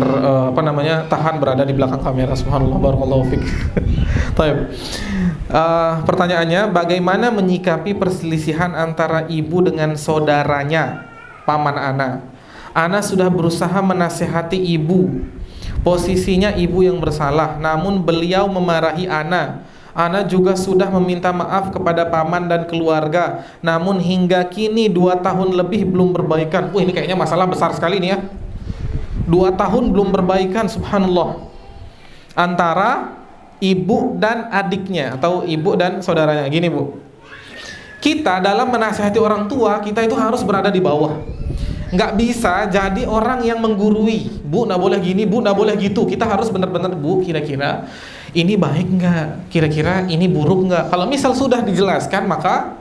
tahan berada di belakang kamera. Subhanallah, barakallahu fik. Baik. Pertanyaannya, bagaimana menyikapi perselisihan antara ibu dengan saudaranya, paman Ana? Ana sudah berusaha menasihati ibu. Posisinya ibu yang bersalah, namun beliau memarahi Ana. Ana juga sudah meminta maaf kepada paman dan keluarga, namun hingga kini 2 tahun lebih belum berbaikan. Ini kayaknya masalah besar sekali nih ya. 2 tahun belum berbaikan, subhanallah. Antara ibu dan adiknya atau ibu dan saudaranya. Gini bu, kita dalam menasihati orang tua, kita itu harus berada di bawah. Nggak bisa jadi orang yang menggurui. Bu, nggak boleh gini, bu, nggak boleh gitu. Kita harus benar-benar, bu, kira-kira ini baik nggak? Kira-kira ini buruk nggak? Kalau misal sudah dijelaskan, maka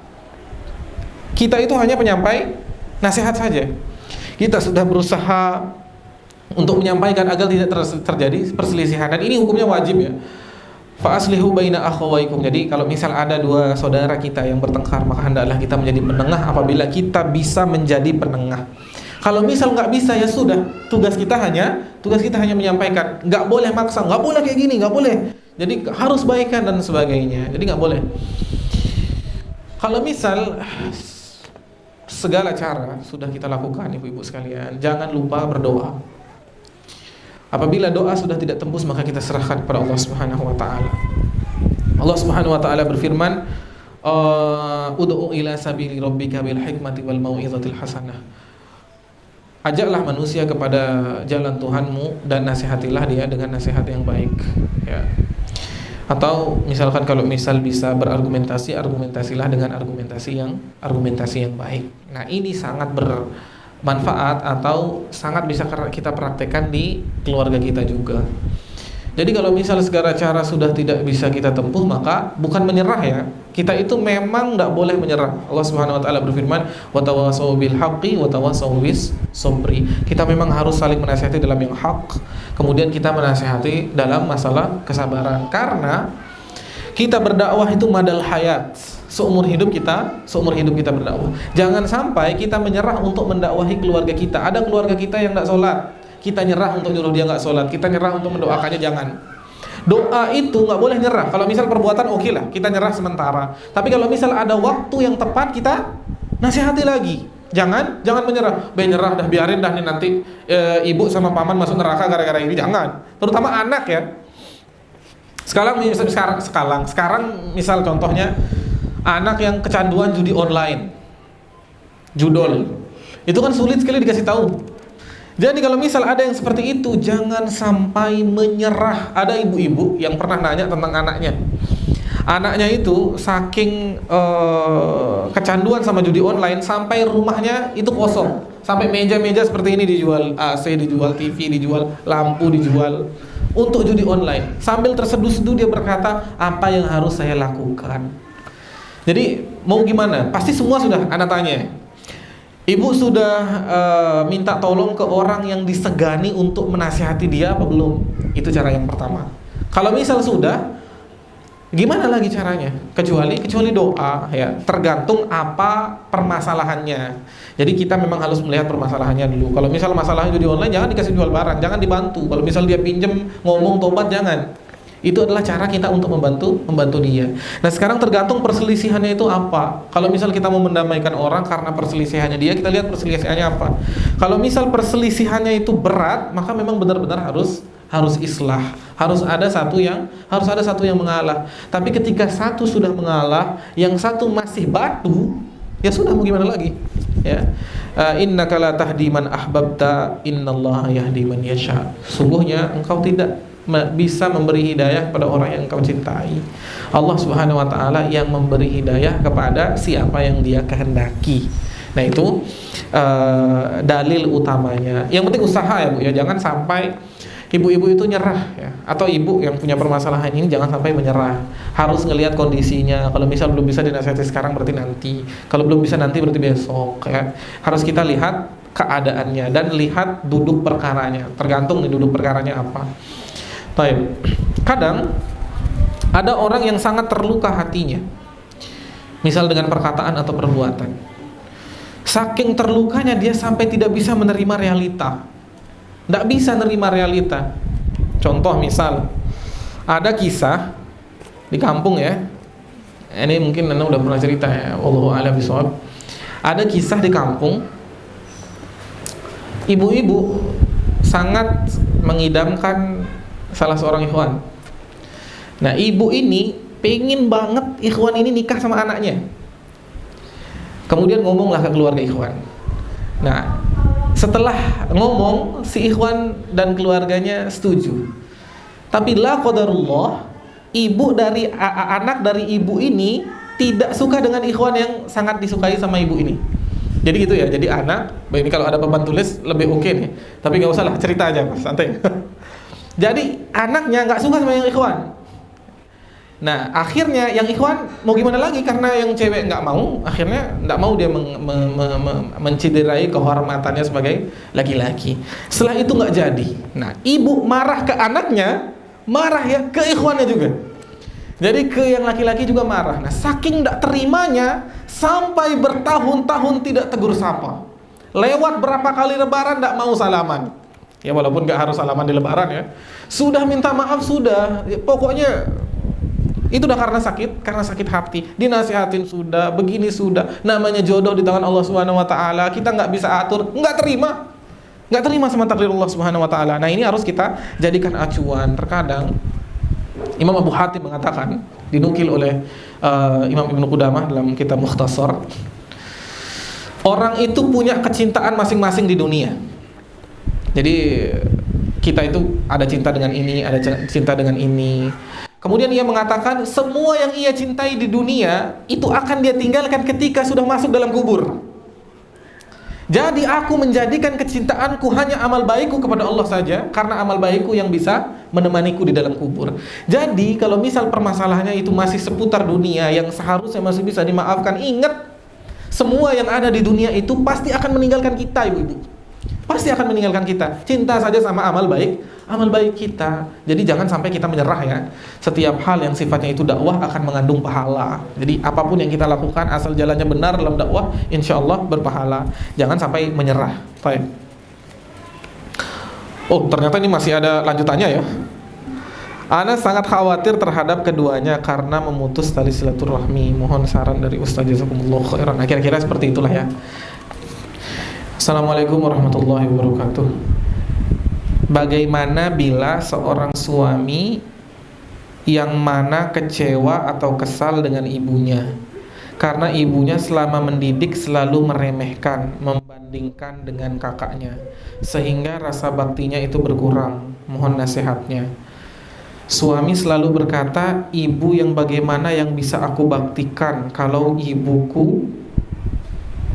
kita itu hanya penyampai nasihat saja. Kita sudah berusaha untuk menyampaikan agar tidak terjadi perselisihan, dan ini hukumnya wajib ya. Fa aslihu baina akhawaykum. Jadi kalau misal ada 2 saudara kita yang bertengkar, maka hendaklah kita menjadi penengah apabila kita bisa menjadi penengah. Kalau misal nggak bisa, ya sudah, tugas kita hanya menyampaikan. Nggak boleh maksa, nggak boleh kayak gini, nggak boleh. Jadi harus baikan dan sebagainya. Jadi nggak boleh. Kalau misal segala cara sudah kita lakukan, ibu-ibu sekalian, jangan lupa berdoa. Apabila doa sudah tidak tembus, maka kita serahkan kepada Allah Subhanahu wa taala. Allah Subhanahu wa taala berfirman, ud'u ila sabili rabbika bil hikmati wal mau'izatil hasanah. Ajaklah manusia kepada jalan Tuhanmu dan nasihatilah dia dengan nasihat yang baik, ya. Atau misalkan kalau misal bisa berargumentasi, argumentasilah dengan argumentasi yang baik. Nah, ini sangat bermanfaat atau sangat bisa kita praktekkan di keluarga kita juga. Jadi kalau misal segala cara sudah tidak bisa kita tempuh, maka bukan menyerah ya. Kita itu memang tidak boleh menyerah. Allah Subhanahu wa taala berfirman, "Wa tawassaw bil haqqi wa tawassaw bis sabri." Kita memang harus saling menasihati dalam yang hak, kemudian kita menasihati dalam masalah kesabaran. Karena kita berdakwah itu madal hayat, seumur hidup kita berdakwah. Jangan sampai kita menyerah untuk mendakwahi keluarga kita. Ada keluarga kita yang nggak sholat, kita nyerah untuk nyuruh dia nggak sholat, kita nyerah untuk mendoakannya. Jangan. Doa itu nggak boleh nyerah. Kalau misal perbuatan oke lah, kita nyerah sementara. Tapi kalau misal ada waktu yang tepat, kita nasihati lagi. Jangan menyerah. Nyerah dah, biarin dah nih nanti ibu sama paman masuk neraka gara-gara ini. Jangan. Terutama anak ya. Sekarang misal contohnya anak yang kecanduan judi online, judol. Itu kan sulit sekali dikasih tahu. Jadi kalau misal ada yang seperti itu, jangan sampai menyerah. Ada ibu-ibu yang pernah nanya tentang anaknya. Anaknya itu saking kecanduan sama judi online sampai rumahnya itu kosong. Sampai meja-meja seperti ini dijual, AC dijual, TV dijual, lampu dijual untuk judi online. Sambil terseduh-seduh dia berkata, apa yang harus saya lakukan? Jadi mau gimana? Pasti semua sudah anak tanya. Ibu sudah minta tolong ke orang yang disegani untuk menasihati dia apa belum? Itu cara yang pertama. Kalau misal sudah, gimana lagi caranya? Kecuali doa ya. Tergantung apa permasalahannya. Jadi kita memang harus melihat permasalahannya dulu. Kalau misal masalahnya judi online, jangan dikasih jual barang, jangan dibantu. Kalau misal dia pinjem ngomong tobat, jangan. Itu adalah cara kita untuk membantu dia. Nah sekarang tergantung perselisihannya itu apa. Kalau misal kita mau mendamaikan orang karena perselisihannya dia, kita lihat perselisihannya apa. Kalau misal perselisihannya itu berat, maka memang benar-benar harus islah. Harus ada satu yang mengalah. Tapi ketika satu sudah mengalah, yang satu masih batu, ya sudah mau gimana lagi? Ya. Innaka la tahdi man ahbabta, innallaha yahdi man yasha. Sungguhnya engkau tidak bisa memberi hidayah kepada orang yang engkau cintai. Allah Subhanahu wa taala yang memberi hidayah kepada siapa yang Dia kehendaki. Nah, itu dalil utamanya. Yang penting usaha ya, Bu ya. Jangan sampai ibu-ibu itu nyerah ya. Atau ibu yang punya permasalahan ini jangan sampai menyerah. Harus ngelihat kondisinya. Kalau misal belum bisa dinasihati sekarang berarti nanti. Kalau belum bisa nanti berarti besok ya. Harus kita lihat keadaannya dan lihat duduk perkaranya. Tergantung nih duduk perkaranya apa. Baik. Kadang ada orang yang sangat terluka hatinya, misal dengan perkataan atau perbuatan. Saking terlukanya dia sampai tidak bisa menerima realita. Tidak bisa menerima realita. Contoh misal, ada kisah di kampung ya. Ini mungkin Anda udah pernah cerita ya. Wallahu a'lam bishawab. Ada kisah di kampung, ibu-ibu sangat mengidamkan salah seorang ikhwan. Nah, ibu ini pengen banget ikhwan ini nikah sama anaknya. Kemudian ngomonglah ke keluarga ikhwan. Nah, setelah ngomong, si ikhwan dan keluarganya setuju. Tapi la qadarullah, ibu dari anak dari ibu ini tidak suka dengan ikhwan yang sangat disukai sama ibu ini. Jadi gitu ya. Jadi anak, ini kalau ada papan tulis lebih oke nih. Tapi nggak usah lah, cerita aja Mas, santai. Jadi anaknya nggak suka sama yang ikhwan. Nah akhirnya yang ikhwan mau gimana lagi, karena yang cewek nggak mau, akhirnya nggak mau dia menciderai kehormatannya sebagai laki-laki. Setelah itu nggak jadi. Nah ibu marah ke anaknya, marah ya ke ikhwannya juga. Jadi ke yang laki-laki juga marah. Nah saking nggak terimanya sampai bertahun-tahun tidak tegur sapa. Lewat berapa kali lebaran nggak mau salaman. Ya walaupun gak harus salaman di lebaran ya. Sudah minta maaf sudah. Ya, pokoknya itu udah karena sakit hati. Dinasihatin sudah, begini sudah. Namanya jodoh di tangan Allah Subhanahu wa taala. Kita nggak bisa atur, nggak terima sama takdir Allah Subhanahu wa taala. Nah, ini harus kita jadikan acuan. Terkadang Imam Abu Hatim mengatakan, dinukil oleh Imam Ibnu Qudamah dalam kitab Mukhtasar, orang itu punya kecintaan masing-masing di dunia. Jadi kita itu ada cinta dengan ini, ada cinta dengan ini. Kemudian ia mengatakan semua yang ia cintai di dunia itu akan dia tinggalkan ketika sudah masuk dalam kubur. Jadi aku menjadikan kecintaanku hanya amal baikku kepada Allah saja, karena amal baikku yang bisa menemaniku di dalam kubur. Jadi kalau misal permasalahannya itu masih seputar dunia yang seharusnya masih bisa dimaafkan, ingat semua yang ada di dunia itu pasti akan meninggalkan kita, ibu-ibu. Pasti akan meninggalkan kita. Cinta saja sama amal baik amal baik kita. Jadi jangan sampai kita menyerah ya. Setiap hal yang sifatnya itu dakwah akan mengandung pahala. Jadi apapun yang kita lakukan asal jalannya benar dalam dakwah, insya Allah berpahala. Jangan sampai menyerah. Baik. Oh, ternyata ini masih ada lanjutannya ya. Ana sangat khawatir terhadap keduanya karena memutus tali silaturahmi. Mohon saran dari Ustaz, jazakumullah khairan. Nah, kira-kira seperti itulah ya. Assalamualaikum warahmatullahi wabarakatuh. Bagaimana bila seorang suami yang mana kecewa atau kesal dengan ibunya karena ibunya selama mendidik selalu meremehkan, membandingkan dengan kakaknya, sehingga rasa baktinya itu berkurang? Mohon nasihatnya. Suami selalu berkata, ibu yang bagaimana yang bisa aku baktikan kalau ibuku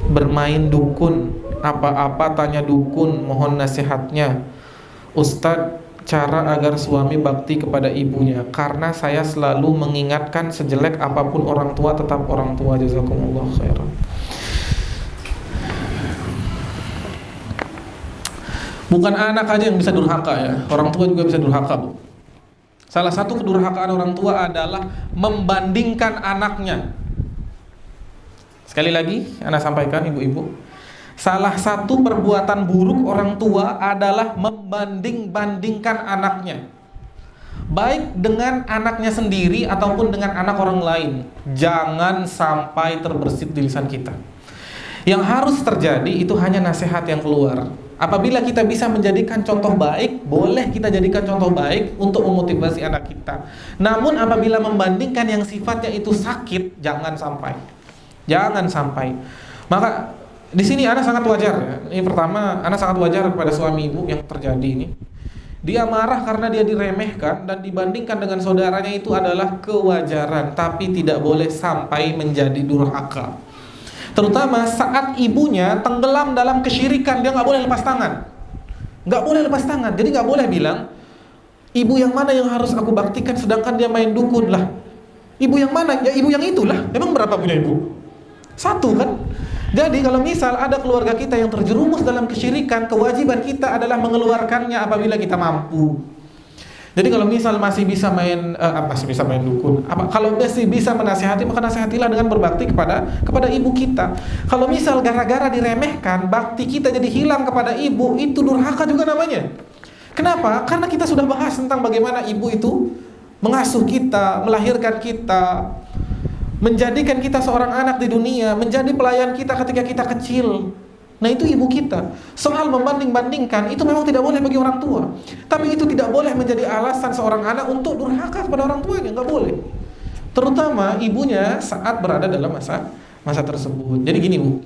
bermain dukun, apa-apa tanya dukun. Mohon nasihatnya Ustadz, cara agar suami bakti kepada ibunya, karena saya selalu mengingatkan sejelek apapun orang tua tetap orang tua. Jazakumullah khairan. Bukan anak aja yang bisa durhaka ya, orang tua juga bisa durhaka, Bu. Salah satu kedurhakaan orang tua adalah membandingkan anaknya. Sekali lagi, Ana sampaikan ibu-ibu, salah satu perbuatan buruk orang tua adalah membanding-bandingkan anaknya, baik dengan anaknya sendiri ataupun dengan anak orang lain. Jangan sampai terbersit di lisan kita. Yang harus terjadi itu hanya nasihat yang keluar. Apabila kita bisa menjadikan contoh baik, boleh kita jadikan contoh baik untuk memotivasi anak kita. Namun apabila membandingkan yang sifatnya itu sakit, jangan sampai. Jangan sampai. Maka di sini Ana sangat wajar ya. Ini pertama, Ana sangat wajar kepada suami ibu yang terjadi ini. Dia marah karena dia diremehkan dan dibandingkan dengan saudaranya, itu adalah kewajaran, tapi tidak boleh sampai menjadi durhaka. Terutama saat ibunya tenggelam dalam kesyirikan, dia nggak boleh lepas tangan. Nggak boleh lepas tangan. Jadi nggak boleh bilang, ibu yang mana yang harus aku baktikan sedangkan dia main dukun lah. Ibu yang mana? Ya ibu yang itulah. Emang berapa punya ibu? Satu kan? Jadi kalau misal ada keluarga kita yang terjerumus dalam kesyirikan, kewajiban kita adalah mengeluarkannya apabila kita mampu. Jadi kalau misal masih bisa main dukun, kalau masih bisa menasihati, maka nasihatilah dengan berbakti kepada ibu kita. Kalau misal gara-gara diremehkan, bakti kita jadi hilang kepada ibu, itu durhaka juga namanya. Kenapa? Karena kita sudah bahas tentang bagaimana ibu itu mengasuh kita, melahirkan kita, menjadikan kita seorang anak di dunia, menjadi pelayan kita ketika kita kecil. Nah itu ibu kita. Soal membanding-bandingkan itu memang tidak boleh bagi orang tua. Tapi itu tidak boleh menjadi alasan seorang anak untuk durhaka kepada orang tuanya, nggak boleh. Terutama ibunya saat berada dalam masa tersebut. Jadi gini Bu,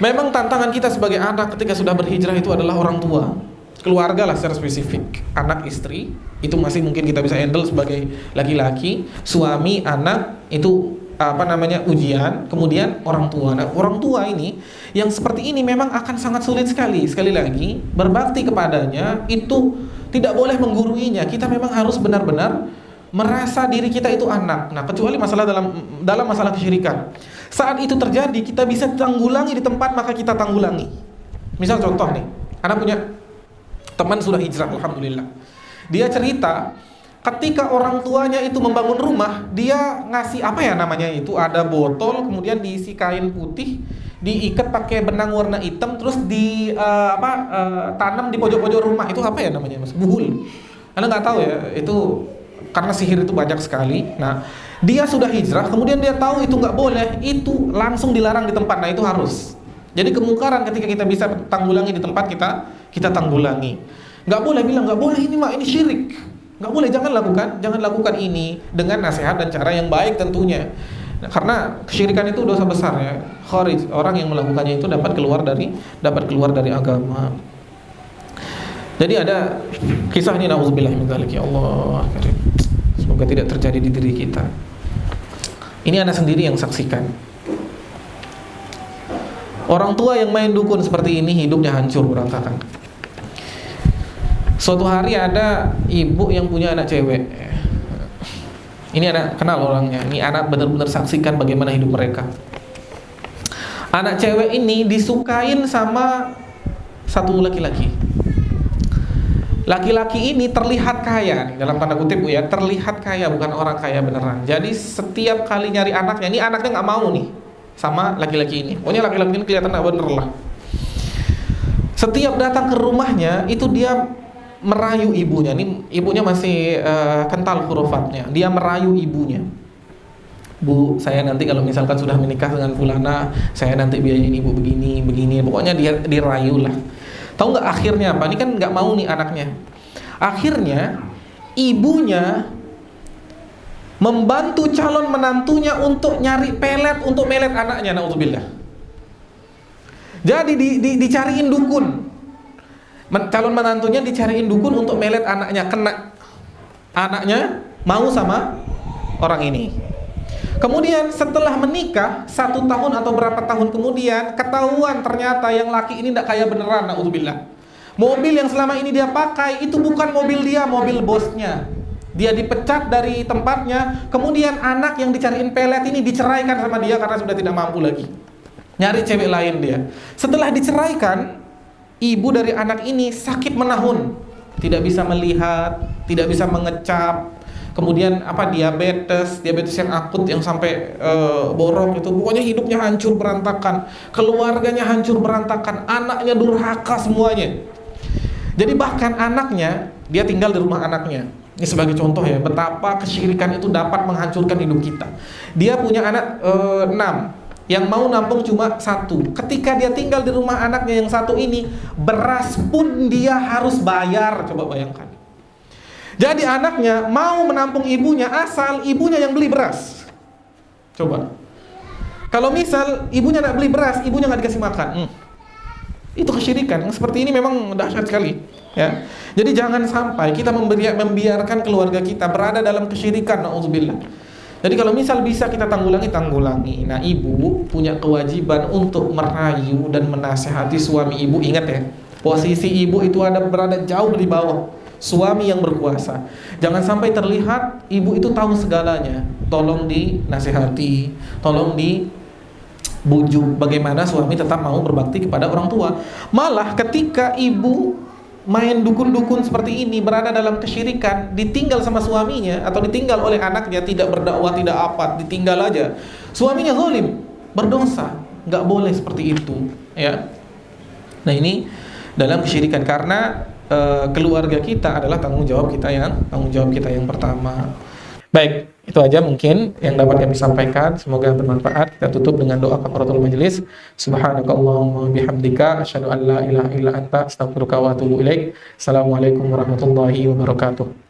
memang tantangan kita sebagai anak ketika sudah berhijrah itu adalah orang tua, keluarga lah secara spesifik. Anak, istri itu masih mungkin kita bisa handle sebagai laki-laki. Suami, anak itu ujian. Kemudian orang tua. Nah, orang tua ini yang seperti ini memang akan sangat sulit sekali. Sekali lagi, berbakti kepadanya itu tidak boleh mengguruinya. Kita memang harus benar-benar merasa diri kita itu anak. Nah, kecuali masalah dalam masalah kesyirikan. Saat itu terjadi, kita bisa tanggulangi di tempat, maka kita tanggulangi. Misal contoh nih, anak punya teman sudah hijrah, alhamdulillah. Dia cerita, ketika orang tuanya itu membangun rumah, dia ngasih ada botol, kemudian diisi kain putih, diikat pakai benang warna hitam, terus tanam di pojok-pojok rumah. Itu apa ya namanya Mas? Buhul. Anda nggak tahu ya? Itu karena sihir itu banyak sekali. Nah, dia sudah hijrah, kemudian dia tahu itu nggak boleh, itu langsung dilarang di tempat. Nah, itu harus. Jadi kemungkaran ketika kita bisa tanggulangi di tempat, kita tanggulangi. Nggak boleh bilang nggak boleh ini syirik. Nggak boleh, jangan lakukan ini dengan nasihat dan cara yang baik tentunya. Nah, karena kesyirikan itu dosa besar ya. Kharij, orang yang melakukannya itu dapat keluar dari agama. Jadi ada kisah ini, nauzubillah min dzalik, ya Allah karim. Semoga tidak terjadi di diri kita. Ini anak sendiri yang saksikan. Orang tua yang main dukun seperti ini hidupnya hancur berantakan. Suatu hari ada ibu yang punya anak cewek. Ini anak kenal orangnya. Ini anak benar-benar saksikan bagaimana hidup mereka. Anak cewek ini disukain sama satu laki-laki. laki-laki ini terlihat kaya nih, dalam tanda kutip Bu ya, terlihat kaya, bukan orang kaya beneran. Jadi setiap kali nyari anaknya, ini anaknya nggak mau nih sama laki-laki ini. Pokoknya laki-laki ini kelihatan nggak bener lah. Setiap datang ke rumahnya itu dia merayu ibunya. Ini ibunya masih kental hurufatnya. Dia merayu ibunya. Bu, saya nanti kalau misalkan sudah menikah dengan fulana, saya nanti biayain ibu begini, begini. Pokoknya dia dirayu lah. Tahu nggak akhirnya apa? Ini kan nggak mau nih anaknya. Akhirnya ibunya membantu calon menantunya untuk nyari pelet untuk melet anaknya, naudzubillah. Jadi dicariin dukun. Calon menantunya dicariin dukun untuk melet anaknya, kena. Anaknya mau sama orang ini. Kemudian setelah menikah 1 tahun atau berapa tahun kemudian ketahuan ternyata yang laki ini tidak kaya beneran, naudzubillah. Mobil yang selama ini dia pakai itu bukan mobil dia, mobil bosnya. Dia dipecat dari tempatnya. Kemudian anak yang dicariin pelet ini diceraikan sama dia karena sudah tidak mampu lagi. Nyari cewek lain dia. Setelah diceraikan, ibu dari anak ini sakit menahun, tidak bisa melihat, tidak bisa mengecap. Kemudian diabetes yang akut yang sampai borok itu. Pokoknya hidupnya hancur berantakan, keluarganya hancur berantakan, anaknya durhaka semuanya. Jadi bahkan anaknya, dia tinggal di rumah anaknya. Ini sebagai contoh ya, betapa kesyirikan itu dapat menghancurkan hidup kita. Dia punya anak 6, yang mau nampung cuma 1. Ketika dia tinggal di rumah anaknya yang 1 ini, beras pun dia harus bayar. Coba bayangkan. Jadi anaknya mau menampung ibunya asal ibunya yang beli beras. Coba. Kalau misal ibunya nggak beli beras, ibunya nggak dikasih makan. Itu kesyirikan. Yang seperti ini memang dahsyat sekali. Ya. Jadi jangan sampai kita membiarkan keluarga kita berada dalam kesyirikan. Nauzubillah. Jadi kalau misal bisa kita tanggulangi. Nah, ibu punya kewajiban untuk merayu dan menasehati suami ibu. Ingat ya, posisi ibu itu berada jauh di bawah suami yang berkuasa. Jangan sampai terlihat ibu itu tahu segalanya. Tolong dinasihati, tolong dibujuk bagaimana suami tetap mau berbakti kepada orang tua. Malah ketika ibu main dukun-dukun seperti ini, berada dalam kesyirikan, ditinggal sama suaminya atau ditinggal oleh anaknya, tidak berdakwah, tidak apa, ditinggal aja. Suaminya zalim, berdosa. Nggak boleh seperti itu, ya. Nah, ini dalam kesyirikan karena keluarga kita adalah tanggung jawab kita yang pertama. Baik, itu aja mungkin yang dapat kami sampaikan. Semoga bermanfaat. Kita tutup dengan doa kafaratul majelis. Subhanakallahumma bihamdika asyhadu an la ilaha illa anta astaghfiruka wa atubu ilaik. Assalamualaikum warahmatullahi wabarakatuh.